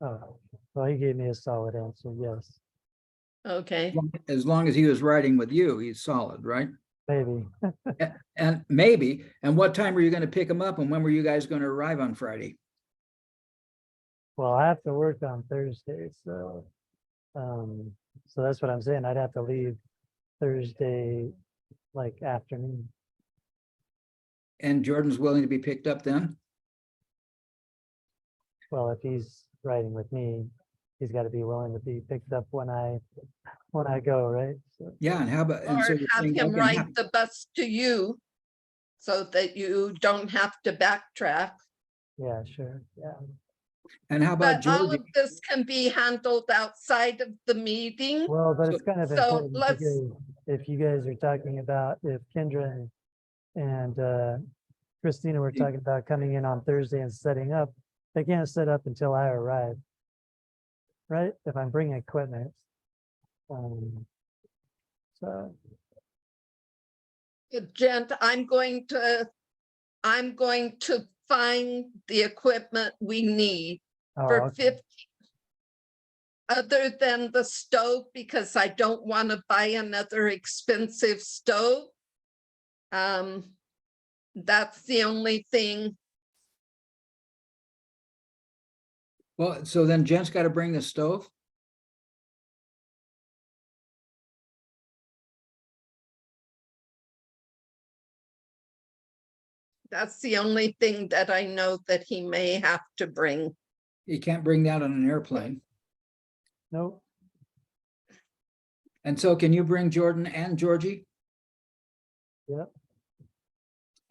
oh, well, he gave me a solid answer, yes, okay. As long as he was riding with you, he's solid, right? maybe. And maybe, and what time were you going to pick him up, and when were you guys going to arrive on Friday? Well, I have to work on Thursday, so that's what I'm saying. I'd have to leave Thursday, like afternoon. And Jordan's willing to be picked up then? Well, if he's riding with me, he's got to be willing to be picked up when I go, right? So, Yeah, and how about, and Or so you're have saying him that can ride happen. the bus to you so that you don't have to backtrack. yeah, sure, yeah. And how about But all Georgie? of this can be handled outside of the meeting. Well, but So- it's kind of So important let's- because if you guys are talking about, if Kendra and Christina were talking about coming in on Thursday and setting up, they can't set up until I arrive. Right? If I'm bringing equipment. So, Jen, I'm going to find the equipment we need oh, for okay. 50. Other than the stove, because I don't want to buy another expensive stove. That's the only thing Well, so then Jen's got to bring the stove? That's the only thing that I know that he may have to bring. You can't bring that on an airplane. Nope. And so can you bring Jordan and Georgie? Yep.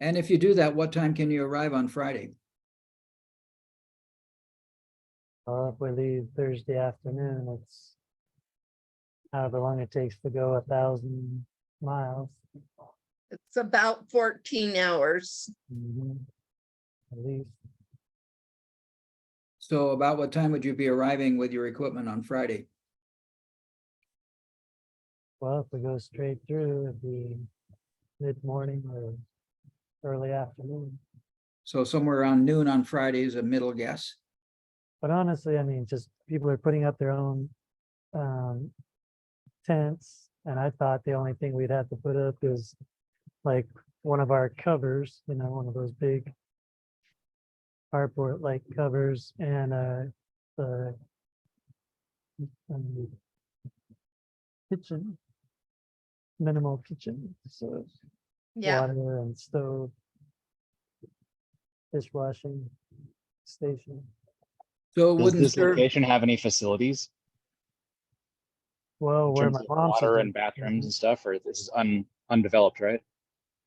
And if you do that, what time can you arrive on Friday? If we leave Thursday afternoon, it's however long it takes to go 1,000 miles. It's about 14 hours. Mhm. At least. So about what time would you be arriving with your equipment on Friday? Well, if we go straight through, it'd be mid-morning or early afternoon. So somewhere around noon on Friday is a middle guess. But honestly, I mean, just people are putting up their own tents. And I thought the only thing we'd have to put up is like one of our covers, you know, one of those big carport like covers and the kitchen, minimal kitchen, so Yeah, water and stove, dishwashing station. So it Does wouldn't this serve, location have any facilities Well, in where terms my of mom water says, and bathrooms and stuff, or this is undeveloped, right?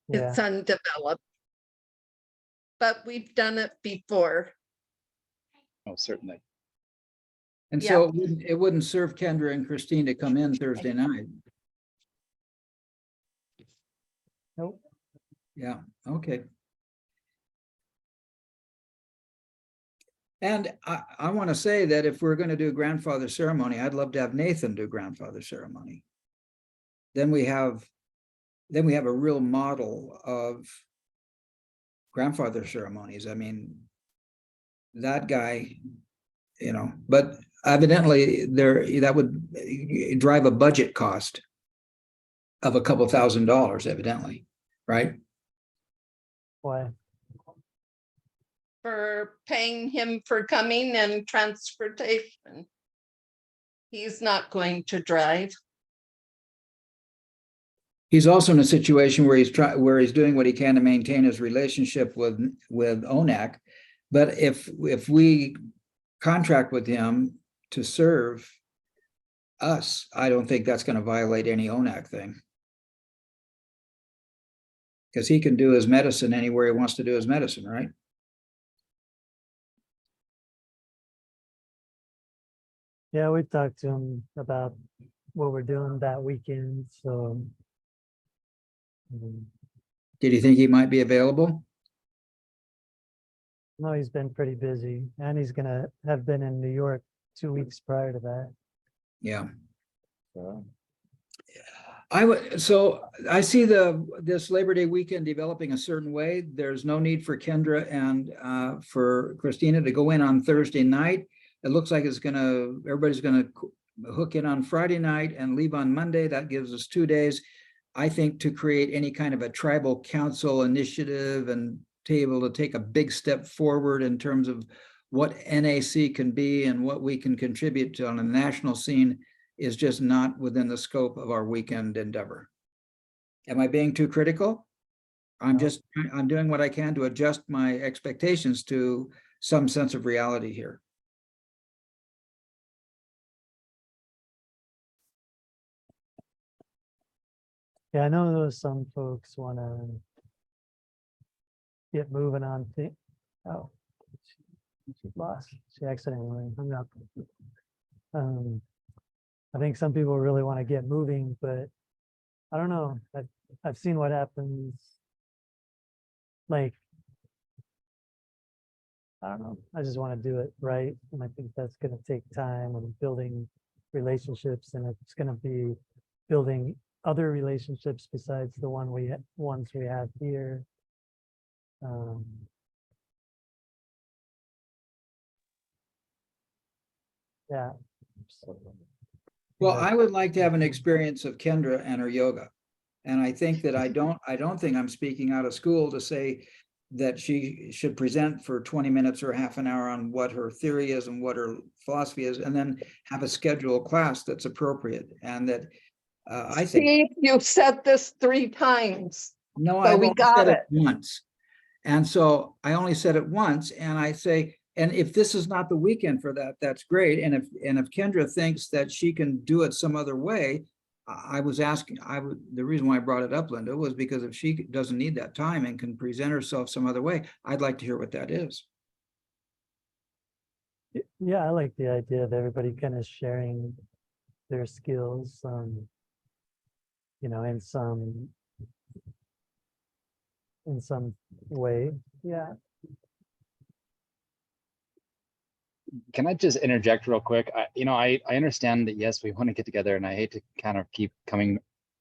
yeah, it's undeveloped. But we've done it before. Oh, certainly. and so it wouldn't serve Kendra and Christine to come in Thursday night. nope. Yeah, okay. And I want to say that if we're going to do grandfather ceremony, I'd love to have Nathan do grandfather ceremony. Then we have a real model of grandfather ceremonies. I mean, that guy, you know, but evidently that would drive a budget cost of a couple $1,000s, evidently, right? Why? For paying him for coming and transportation. He's not going to drive. He's also in a situation where he's doing what he can to maintain his relationship with ONAC. But if we contract with him to serve us, I don't think that's going to violate any ONAC thing. Because he can do his medicine anywhere he wants to do his medicine, right? Yeah, we talked to him about what we're doing that weekend, so. Did you think he might be available? No, he's been pretty busy and he's gonna have been in New York 2 weeks prior to that. Yeah. So, So I see this Labor Day weekend developing a certain way. There's no need for Kendra and for Christina to go in on Thursday night. It looks like everybody's gonna hook in on Friday night and leave on Monday. That gives us 2 days, I think, to create any kind of a tribal council initiative and to be able to take a big step forward in terms of what NAC can be and what we can contribute to on a national scene is just not within the scope of our weekend endeavor. Am I being too critical? I'm doing what I can to adjust my expectations to some sense of reality here. yeah, I know some folks wanna get moving on things. Oh, she lost. She accidentally hung up. I think some people really want to get moving, but I don't know. I've seen what happens. Like, I don't know. I just want to do it right, and I think that's going to take time and building relationships, and it's going to be building other relationships besides the ones we have here. Yeah. Well, I would like to have an experience of Kendra and her yoga. And I think that I don't think I'm speaking out of school to say that she should present for 20 minutes or half an hour on what her theory is and what her philosophy is, and then have a scheduled class that's appropriate. And that I think, Steve, you've said this 3 times. no, So I've we only got said it it. once. And so I only said it once, and I say, and if this is not the weekend for that, that's great. And if Kendra thinks that she can do it some other way, I was asking, the reason why I brought it up, Linda, was because if she doesn't need that time and can present herself some other way, I'd like to hear what that is. Yeah, I like the idea of everybody kind of sharing their skills, you know, in some way. Yeah. Can I just interject real quick? I understand that, yes, we want to get together, and I hate to kind of keep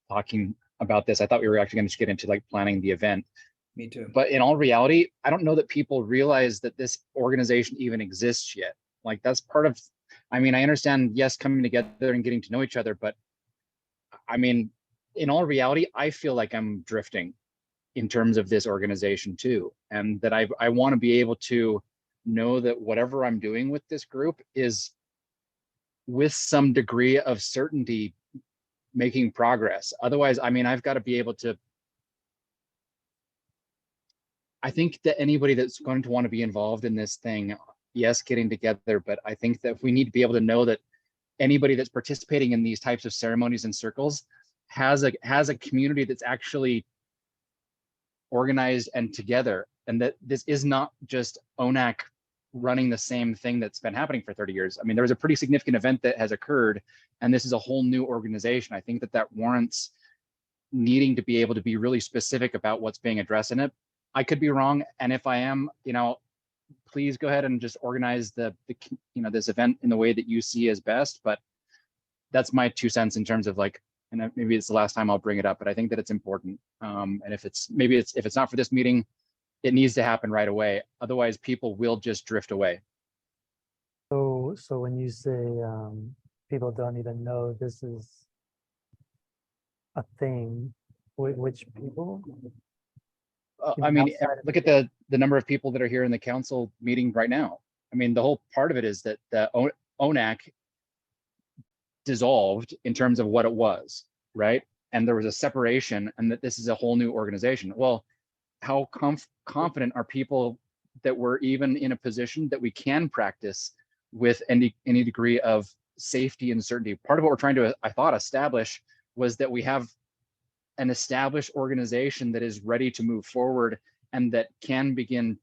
talking about this. I thought we were actually going to get into like planning the event. Me too. But in all reality, I don't know that people realize that this organization even exists yet. Like that's part of, I mean, I understand, yes, coming together and getting to know each other, but I mean, in all reality, I feel like I'm drifting in terms of this organization too. And that I want to be able to know that whatever I'm doing with this group is with some degree of certainty making progress. Otherwise, I mean, I've got to be able to, I think that anybody that's going to want to be involved in this thing, yes, getting together, but I think that we need to be able to know that anybody that's participating in these types of ceremonies and circles has a community that's actually organized and together, and that this is not just ONAC running the same thing that's been happening for 30 years. I mean, there was a pretty significant event that has occurred, and this is a whole new organization. I think that warrants needing to be able to be really specific about what's being addressed in it. I could be wrong, and if I am, please go ahead and just organize the this event in the way that you see as best. But that's my 2 cents in terms of like, and maybe it's the last time I'll bring it up, but I think that it's important. And if it's not for this meeting, it needs to happen right away. Otherwise, people will just drift away. So when you say people don't even know this is a thing, which people? I mean, look at the number of people that are here in the council meeting right now. I mean, the whole part of it is that the ONAC dissolved in terms of what it was, right? And there was a separation, and that this is a whole new organization. Well, how confident are people that we're even in a position that we can practice with any degree of safety and certainty? Part of what we're trying to, I thought, establish was that we have an established organization that is ready to move forward and that can begin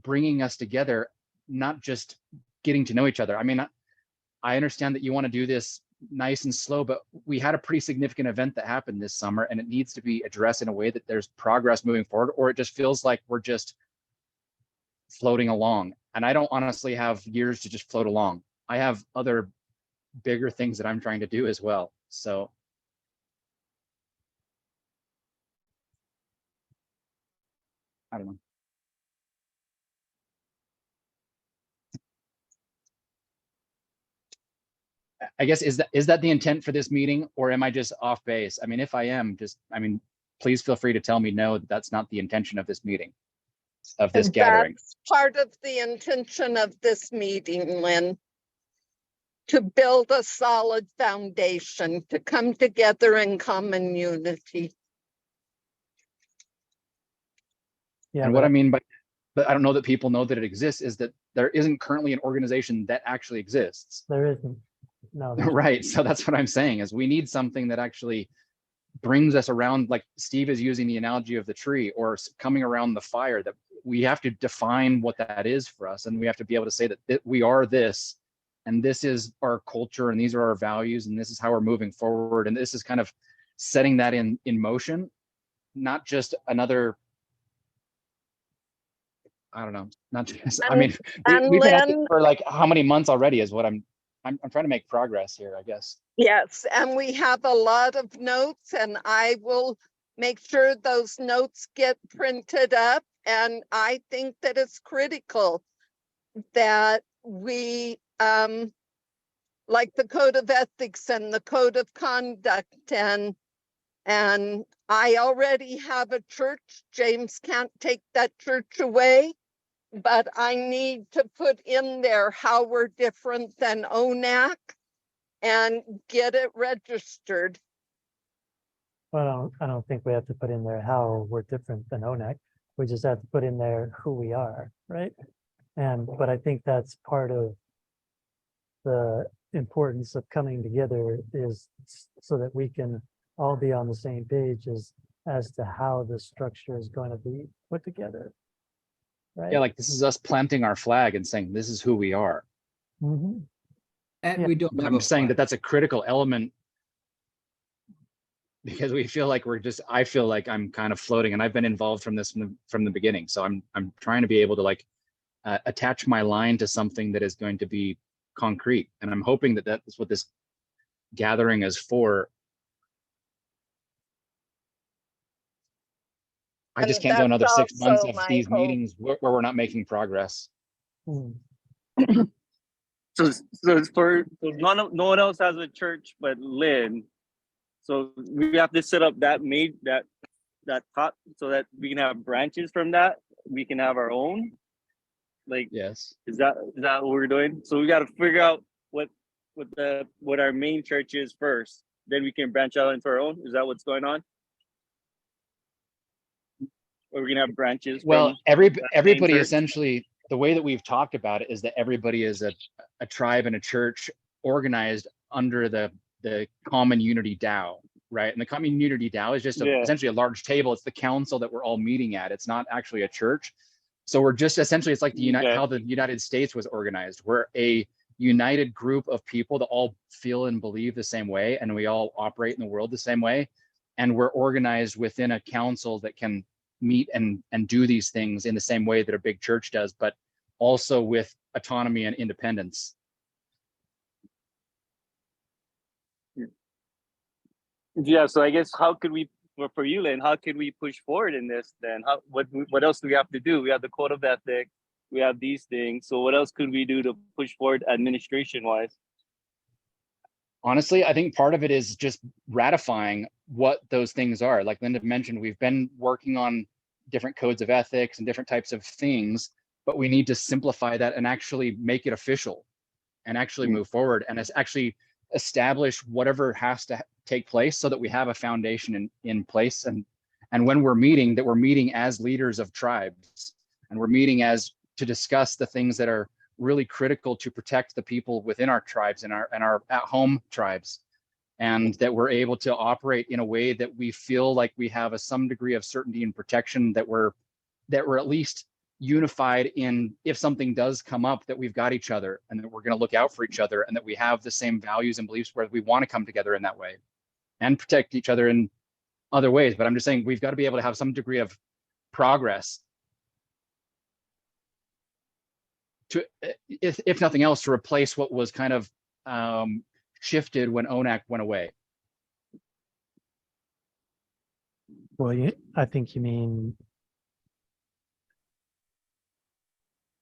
bringing us together, not just getting to know each other. I mean, I understand that you want to do this nice and slow, but we had a pretty significant event that happened this summer, and it needs to be addressed in a way that there's progress moving forward, or it just feels like we're just floating along. And I don't honestly have years to just float along. I have other bigger things that I'm trying to do as well. So I don't know. I guess, is that the intent for this meeting, or am I just off base? I mean, if I am, please feel free to tell me no, that's not the intention of this meeting, of this gathering. That's part of the intention of this meeting, Lynn. To build a solid foundation, to come together in common unity. Yeah, And what I mean by, but I don't know that people know that it exists, is that there isn't currently an organization that actually exists. there isn't. No, Right. So that's what I'm saying, is we need something that actually brings us around, like Steve is using the analogy of the tree, or coming around the fire, that we have to define what that is for us. And we have to be able to say that we are this, and this is our culture, and these are our values, and this is how we're moving forward. And this is kind of setting that in motion, not just another, I don't know, not just, I mean, we've been at this for like how many months already is what I'm trying to make progress here, I guess. Yes, and we have a lot of notes, and I will make sure those notes get printed up. And I think that it's critical that we, like the code of ethics and the code of conduct and And I already have a church. James can't take that church away, but I need to put in there how we're different than ONAC and get it registered. Well, I don't think we have to put in there how we're different than ONAC. We just have to put in there who we are, right? But I think that's part of the importance of coming together, is so that we can all be on the same page as to how the structure is going to be put together. Right? Yeah, like this is us planting our flag and saying, this is who we are. Mhm. And Yeah. we don't have I'm a saying flag. that that's a critical element, because we feel like I feel like I'm kind of floating, and I've been involved from the beginning. So I'm trying to be able to like attach my line to something that is going to be concrete. And I'm hoping that that's what this gathering is for. I just And can't go another that's 6 months also of my these hope. meetings where we're not making progress. Mm. So no one else has a church but Lynn. So we have to set up that top so that we can have branches from that. We can have our own. Like, Yes. is that what we're doing? So we got to figure out what our main church is first. Then we can branch out into our own. Is that what's going on? Or we're gonna have branches? Well, from that main everybody church? essentially, the way that we've talked about it is that everybody is a tribe and a church organized under the common unity DAO, right? And the common unity DAO is just essentially a large table. It's the council that we're all meeting at. It's not actually a church. So we're just essentially, it's like how the United States was organized. We're a united group of people that all feel and believe the same way, and we all operate in the world the same way. And we're organized within a council that can meet and do these things in the same way that a big church does, but also with autonomy and independence. Yeah, so I guess for you, Lynn, how could we push forward in this then? What else do we have to do? We have the code of ethics, we have these things. So what else could we do to push forward administration wise? Honestly, I think part of it is just ratifying what those things are. Like Linda mentioned, we've been working on different codes of ethics and different types of things, but we need to simplify that and actually make it official and actually move forward and actually establish whatever has to take place so that we have a foundation in place. And when we're meeting, that we're meeting as leaders of tribes, and we're meeting as to discuss the things that are really critical to protect the people within our tribes and our at-home tribes, and that we're able to operate in a way that we feel like we have some degree of certainty and protection, that we're at least unified in, if something does come up, that we've got each other and that we're going to look out for each other, and that we have the same values and beliefs where we want to come together in that way and protect each other in other ways. But I'm just saying we've got to be able to have some degree of progress to, if nothing else, to replace what was kind of shifted when ONAC went away. Well, I think you mean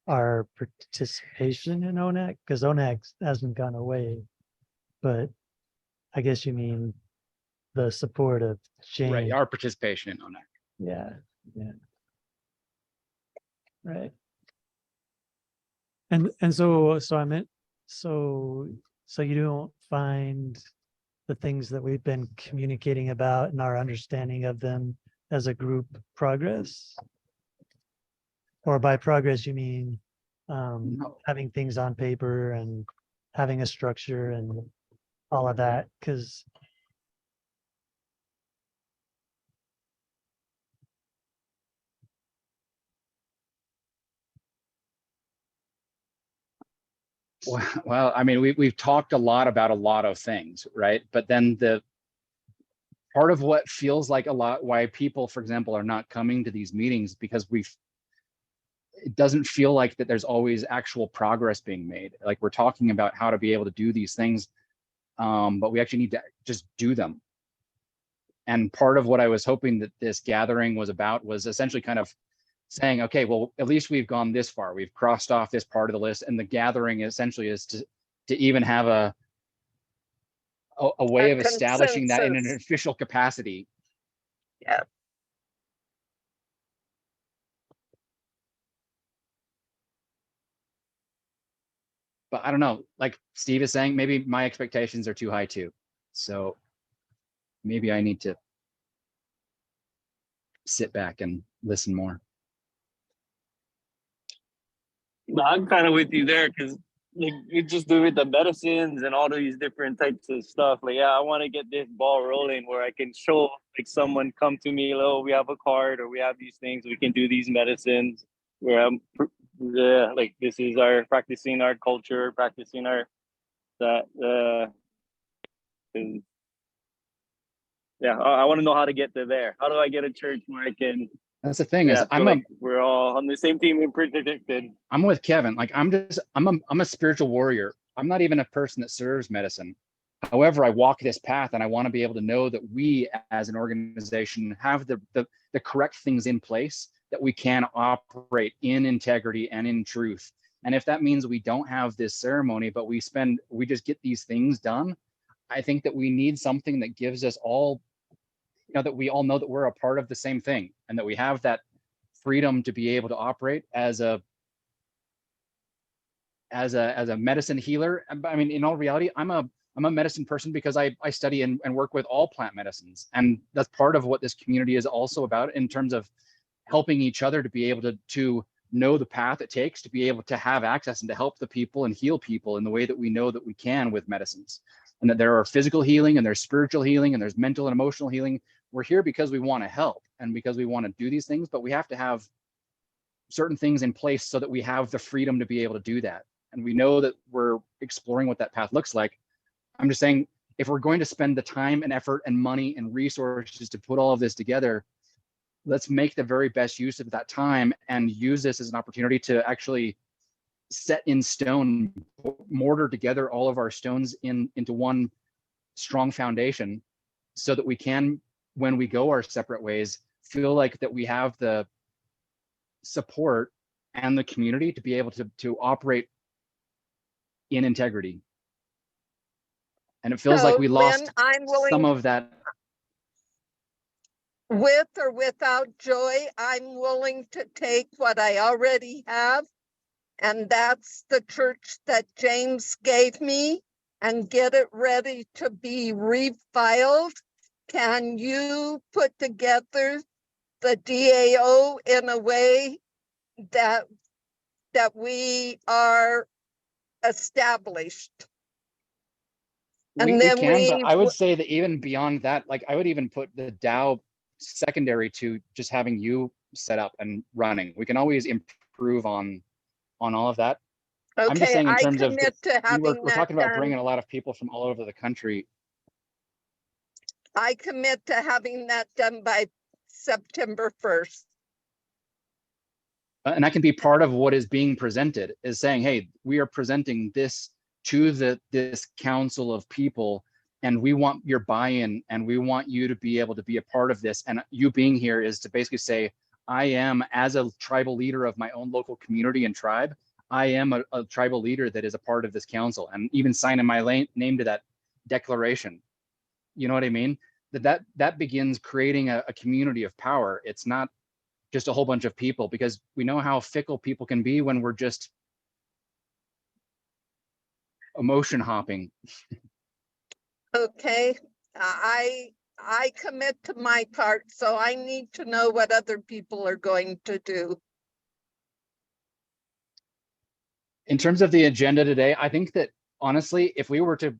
our participation in ONAC, because ONAC hasn't gone away, but I guess you mean the support of change. Right, our participation in ONAC. Yeah. Right. And so I meant, so you don't find the things that we've been communicating about and our understanding of them as a group progress? Or by progress, you mean No. having things on paper and having a structure and all of that? Because Well, I mean, we've talked a lot about a lot of things, right? But then the part of what feels like a lot, why people, for example, are not coming to these meetings, because it doesn't feel like that there's always actual progress being made. Like, we're talking about how to be able to do these things, but we actually need to just do them. And part of what I was hoping that this gathering was about was essentially kind of saying, okay, well, at least we've gone this far. We've crossed off this part of the list, and the gathering essentially is to even have a way of establishing that in an consensus. official capacity Yeah. But I don't know, like Steve is saying, maybe my expectations are too high too. So maybe I need to sit back and listen more. No, I'm kind of with you there because like you just do with the medicines and all these different types of stuff. Like, yeah, I want to get this ball rolling where I can show like someone come to me, oh, we have a card or we have these things, we can do these medicines. Where I'm, yeah, like this is our practicing our culture, practicing our that. And yeah, I want to know how to get to there. How do I get a church where I can? That's the thing is Yeah, feel like we're all on the same team and predicted. I'm with Kevin. Like I'm a spiritual warrior. I'm not even a person that serves medicine. However, I walk this path and I want to be able to know that we as an organization have the correct things in place that we can operate in integrity and in truth. And if that means we don't have this ceremony, but we just get these things done, I think that we need something that gives us all, that we all know that we're a part of the same thing and that we have that freedom to be able to operate as a medicine healer. I mean, in all reality, I'm a medicine person because I study and work with all plant medicines. And that's part of what this community is also about in terms of helping each other to be able to know the path it takes to be able to have access and to help the people and heal people in the way that we know that we can with medicines. And that there are physical healing and there's spiritual healing and there's mental and emotional healing. We're here because we want to help and because we want to do these things, but we have to have certain things in place so that we have the freedom to be able to do that. And we know that we're exploring what that path looks like. I'm just saying, if we're going to spend the time and effort and money and resources to put all of this together, let's make the very best use of that time and use this as an opportunity to actually set in stone, mortar together all of our stones into one strong foundation so that we can, when we go our separate ways, feel like that we have the support and the community to be able to operate in integrity. And it feels like So, we Lynn, lost I'm willing, some of that. with or without joy, I'm willing to take what I already have, and that's the church that James gave me, and get it ready to be refiled. Can you put together the DAO in a way that we are established? And We then can, but I would say that even beyond that, like I would even put the DAO secondary to just having you set up and running. We can always improve on all of that. I'm just okay, saying in I terms of, commit to having we're that talking about done. bringing a lot of people from all over the country. I commit to having that done by September 1st. And that can be part of what is being presented, is saying, hey, we are presenting this to this council of people, and we want your buy-in, and we want you to be able to be a part of this. And you being here is to basically say, I am, as a tribal leader of my own local community and tribe, I am a tribal leader that is a part of this council, and even signing my name to that declaration. You know what I mean? That begins creating a community of power. It's not just a whole bunch of people, because we know how fickle people can be when we're just emotion hopping. Okay, I commit to my part, so I need to know what other people are going to do. In terms of the agenda today, I think that honestly, if we were to,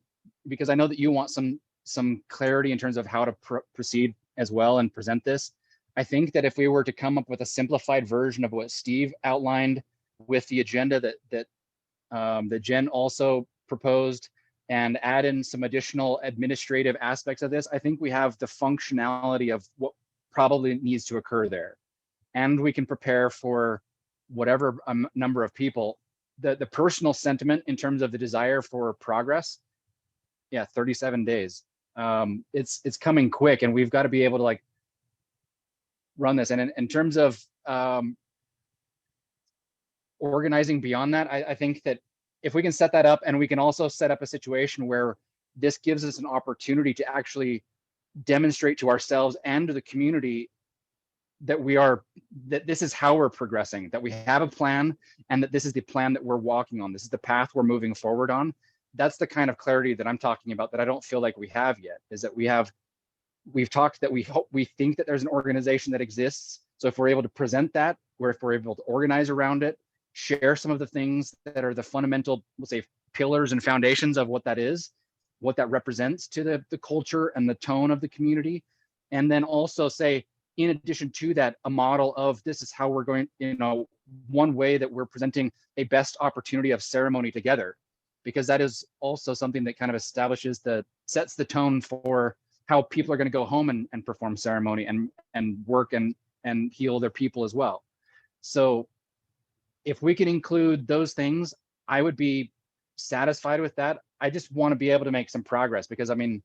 because I know that you want some clarity in terms of how to proceed as well and present this, I think that if we were to come up with a simplified version of what Steve outlined with the agenda that Jen also proposed, and add in some additional administrative aspects of this, I think we have the functionality of what probably needs to occur there. And we can prepare for whatever number of people. The personal sentiment in terms of the desire for progress, yeah, 37 days. It's coming quick, and we've got to be able to like run this. And in terms of organizing beyond that, I think that if we can set that up, and we can also set up a situation where this gives us an opportunity to actually demonstrate to ourselves and to the community that that this is how we're progressing, that we have a plan, and that this is the plan that we're walking on. This is the path we're moving forward on. That's the kind of clarity that I'm talking about that I don't feel like we have yet, is that we've talked that we think that there's an organization that exists. So if we're able to present that, or if we're able to organize around it, share some of the things that are the fundamental, we'll say, pillars and foundations of what that is, what that represents to the culture and the tone of the community. And then also say, in addition to that, a model of this is how we're going, one way that we're presenting a best opportunity of ceremony together, because that is also something that kind of sets the tone for how people are going to go home and perform ceremony and work and heal their people as well. So if we can include those things, I would be satisfied with that. I just want to be able to make some progress, because I mean,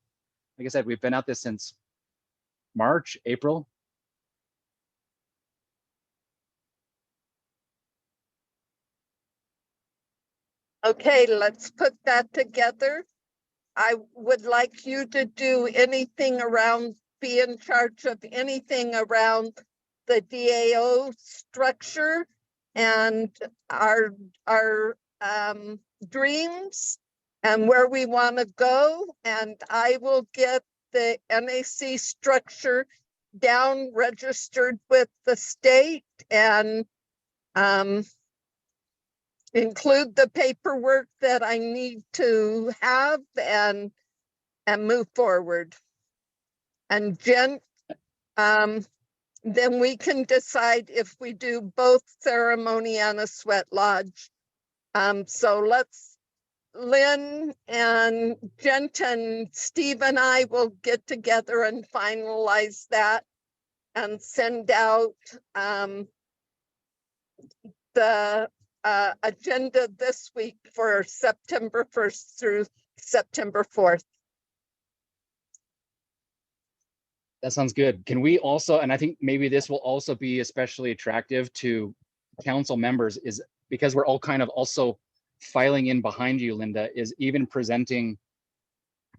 like I said, we've been at this since March, April. Okay, let's put that together. I would like you to do anything around, be in charge of anything around the DAO structure and our dreams and where we want to go. And I will get the NAC structure down, registered with the state, and include the paperwork that I need to have and move forward. And Jen, then we can decide if we do both ceremony and a sweat lodge. So let's, Lynn and Jenton, Steve and I will get together and finalize that and send out the agenda this week for September 1st through September 4th. That sounds good. Can we also, and I think maybe this will also be especially attractive to council members, is because we're all kind of also filing in behind you, Linda, is even presenting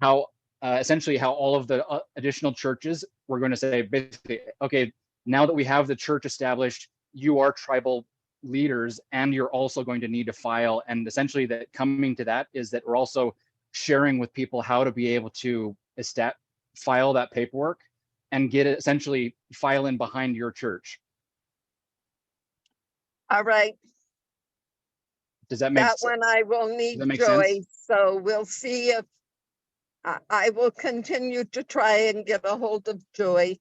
how essentially how all of the additional churches, we're going to say basically, okay, now that we have the church established, you are tribal leaders and you're also going to need to file. And essentially that coming to that is that we're also sharing with people how to be able to file that paperwork and get it, essentially file in behind your church. All right. Does that make that sense? one I will need Joy. So we'll see if I will continue to try and get a hold of Joy.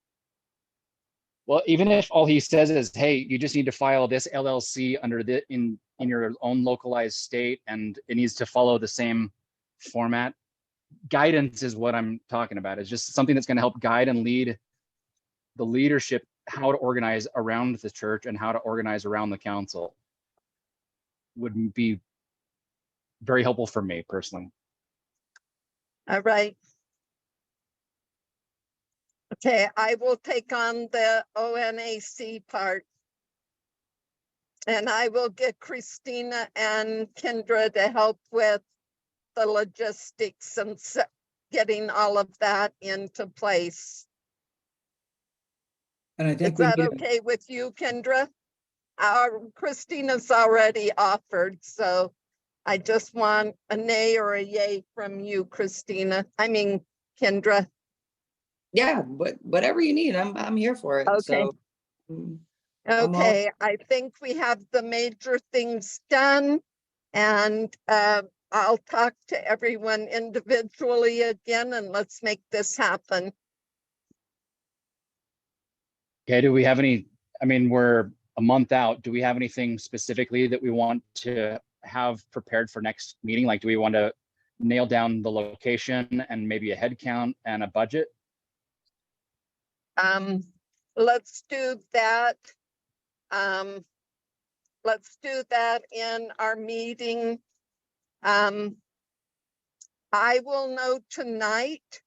Well, even if all he says is, hey, you just need to file this LLC under the in your own localized state, and it needs to follow the same format. Guidance is what I'm talking about. It's just something that's going to help guide and lead the leadership how to organize around the church and how to organize around the council. Would be very helpful for me personally. All right. Okay, I will take on the ONAC part. And I will get Christina and Kendra to help with the logistics and getting all of that into place. And I think Is that okay with you, Kendra? Christina's already offered, so I just want a nay or a yay from you, Christina. I mean, Kendra. Yeah, whatever you need, I'm here for it. Okay. So, okay, I think we have the major things done, and I'll talk to everyone individually again, and let's make this happen. Okay, do we have any, I mean, we're a month out. Do we have anything specifically that we want to have prepared for next meeting? Like, do we want to nail down the location and maybe a head count and a budget? Let's do that. Let's do that in our meeting. I will know tonight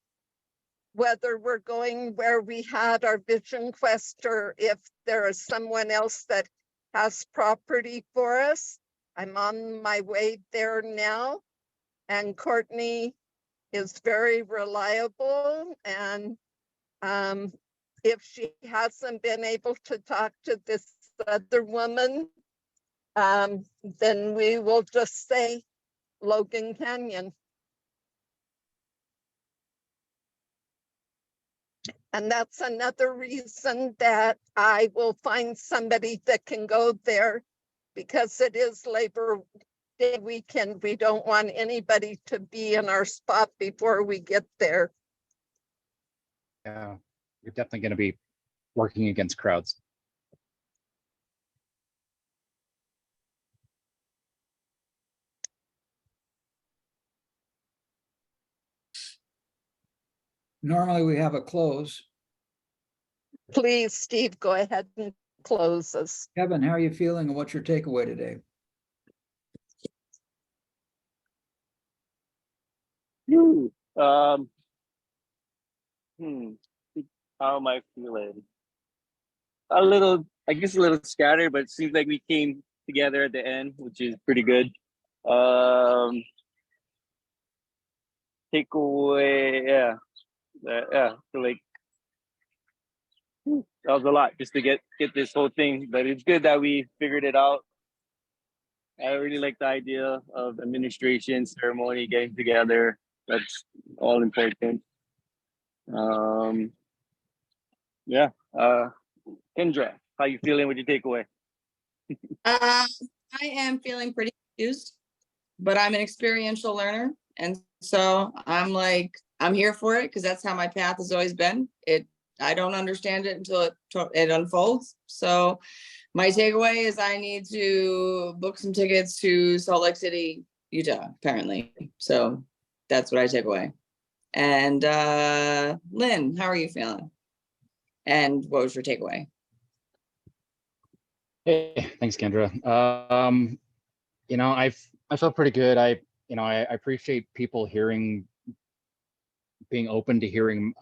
whether we're going where we had our vision quest or if there is someone else that has property for us. I'm on my way there now, and Courtney is very reliable, and If she hasn't been able to talk to this other woman, then we will just say Logan Canyon. And that's another reason that I will find somebody that can go there, because it is Labor Day weekend. We don't want anybody to be in our spot before we get there. Yeah, you're definitely going to be working against crowds. Normally we have a close. Please, Steve, go ahead and close us. Kevin, how are you feeling and what's your takeaway today? Um, hmm, how am I feeling? A little, I guess a little scattered, but it seems like we came together at the end, which is pretty good. Takeaway, yeah. So like, that was a lot just to get this whole thing, but it's good that we figured it out. I really like the idea of administration, ceremony, getting together. That's all important. Yeah. Kendra, how you feeling with your takeaway? I am feeling pretty confused, but I'm an experiential learner. And so I'm here for it because that's how my path has always been. I don't understand it until it unfolds. So my takeaway is I need to book some tickets to Salt Lake City, Utah, apparently. So that's what I take away. And Lynn, how are you feeling? And what was your takeaway? Hey, thanks, Kendra. I felt pretty good. I appreciate people being open to hearing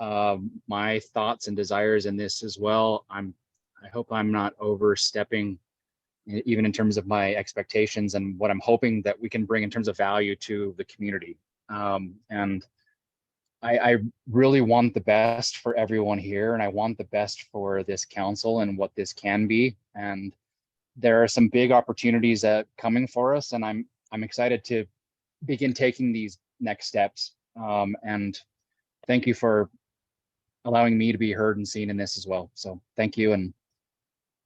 my thoughts and desires in this as well. I hope I'm not overstepping, even in terms of my expectations and what I'm hoping that we can bring in terms of value to the community. And I really want the best for everyone here, and I want the best for this council and what this can be. And there are some big opportunities coming for us, and I'm excited to begin taking these next steps. And thank you for allowing me to be heard and seen in this as well. So thank you, and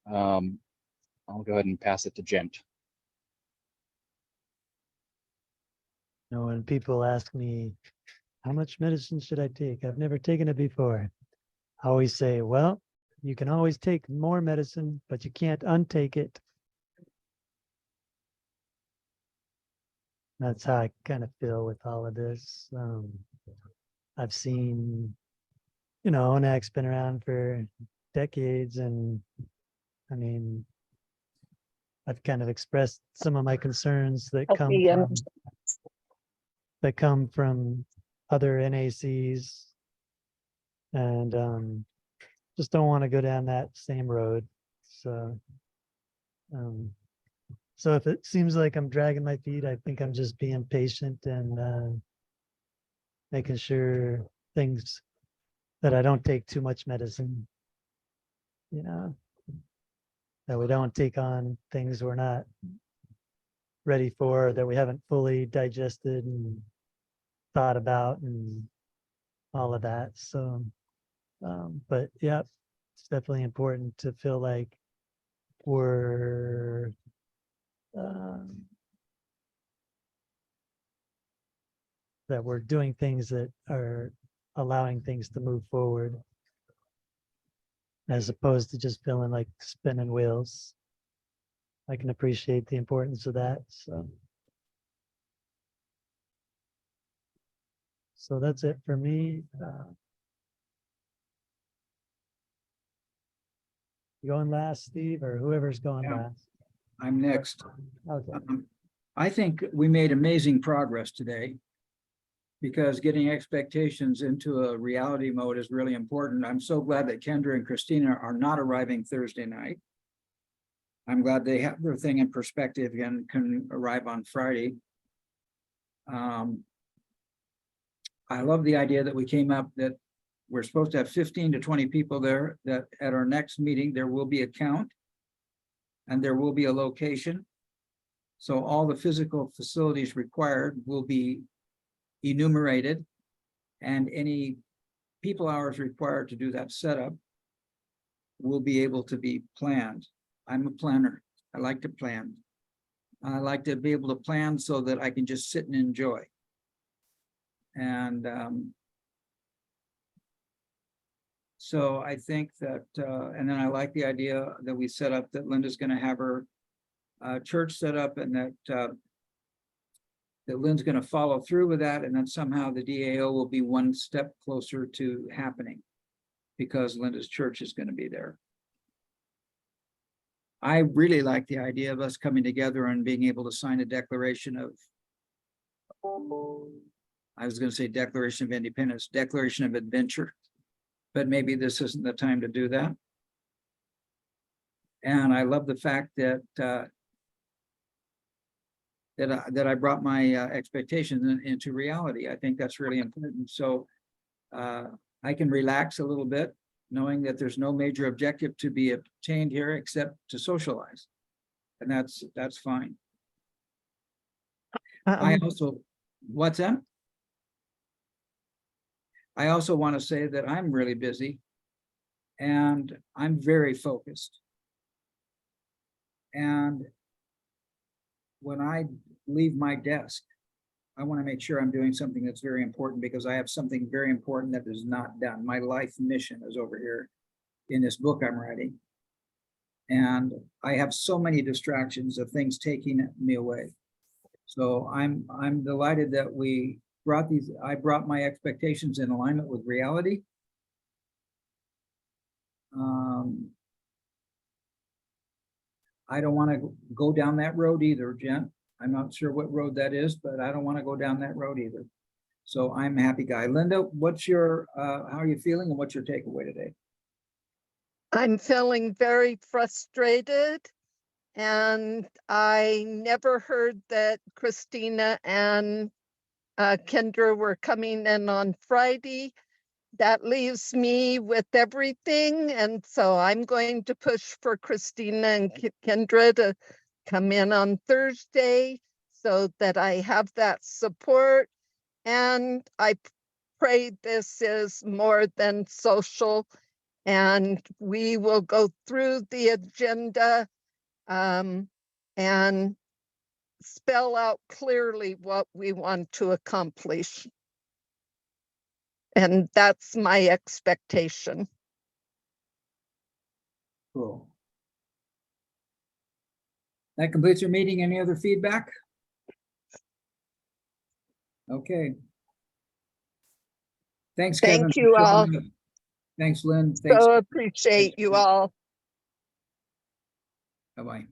I'll go ahead and pass it to Gent. When people ask me, how much medicine should I take? I've never taken it before. I always say, well, you can always take more medicine, but you can't untake it. That's how I kind of feel with all of this. I've seen, NAC's been around for decades, and I mean, I've kind of expressed some of my concerns that come from other NACs, and just don't want to go down that same road. So if it seems like I'm dragging my feet, I think I'm just being patient and making sure that I don't take too much medicine, that we don't take on things we're not ready for, that we haven't fully digested and thought about and all of that. So, but yeah, it's definitely important to feel like we're that we're doing things that are allowing things to move forward, as opposed to just feeling like spinning wheels. I can appreciate the importance of that. So that's it for me. You going last, Steve, or whoever's going Yeah. last? I'm next. Okay. I think we made amazing progress today, because getting expectations into a reality mode is really important. I'm so glad that Kendra and Christina are not arriving Thursday night. I'm glad they have their thing in perspective and can arrive on Friday. I love the idea that we came up that we're supposed to have 15 to 20 people there, that at our next meeting, there will be a count and there will be a location. So all the physical facilities required will be enumerated, and any people hours required to do that setup will be able to be planned. I'm a planner. I like to plan. I like to be able to plan so that I can just sit and enjoy. And so I think that, and then I like the idea that we set up, that Linda's going to have her church set up, and that that Lynn's going to follow through with that, and then somehow the DAO will be one step closer to happening because Linda's church is going to be there. I really like the idea of us coming together and being able to sign a declaration of, I was going to say Declaration of Independence, Declaration of Adventure, but maybe this isn't the time to do that. And I love the fact that that I brought my expectations into reality. I think that's really important. So I can relax a little bit, knowing that there's no major objective to be obtained here except to socialize. And that's fine. I also, what's that? I also want to say that I'm really busy and I'm very focused. And when I leave my desk, I want to make sure I'm doing something that's very important, because I have something very important that is not done. My life mission is over here in this book I'm writing. And I have so many distractions of things taking me away. So I'm delighted that we brought these, I brought my expectations in alignment with reality. I don't want to go down that road either, Jen. I'm not sure what road that is, but I don't want to go down that road either. So I'm a happy guy. Linda, what's your, how are you feeling and what's your takeaway today? I'm feeling very frustrated, and I never heard that Christina and Kendra were coming in on Friday. That leaves me with everything, and so I'm going to push for Christina and Kendra to come in on Thursday so that I have that support. And I pray this is more than social, and we will go through the agenda and spell out clearly what we want to accomplish. And that's my expectation. Cool. That completes our meeting. Any other feedback? Okay. Thanks, Kevin. Thank you all. Thanks, Lynn. Thanks. So appreciate you all. Bye-bye.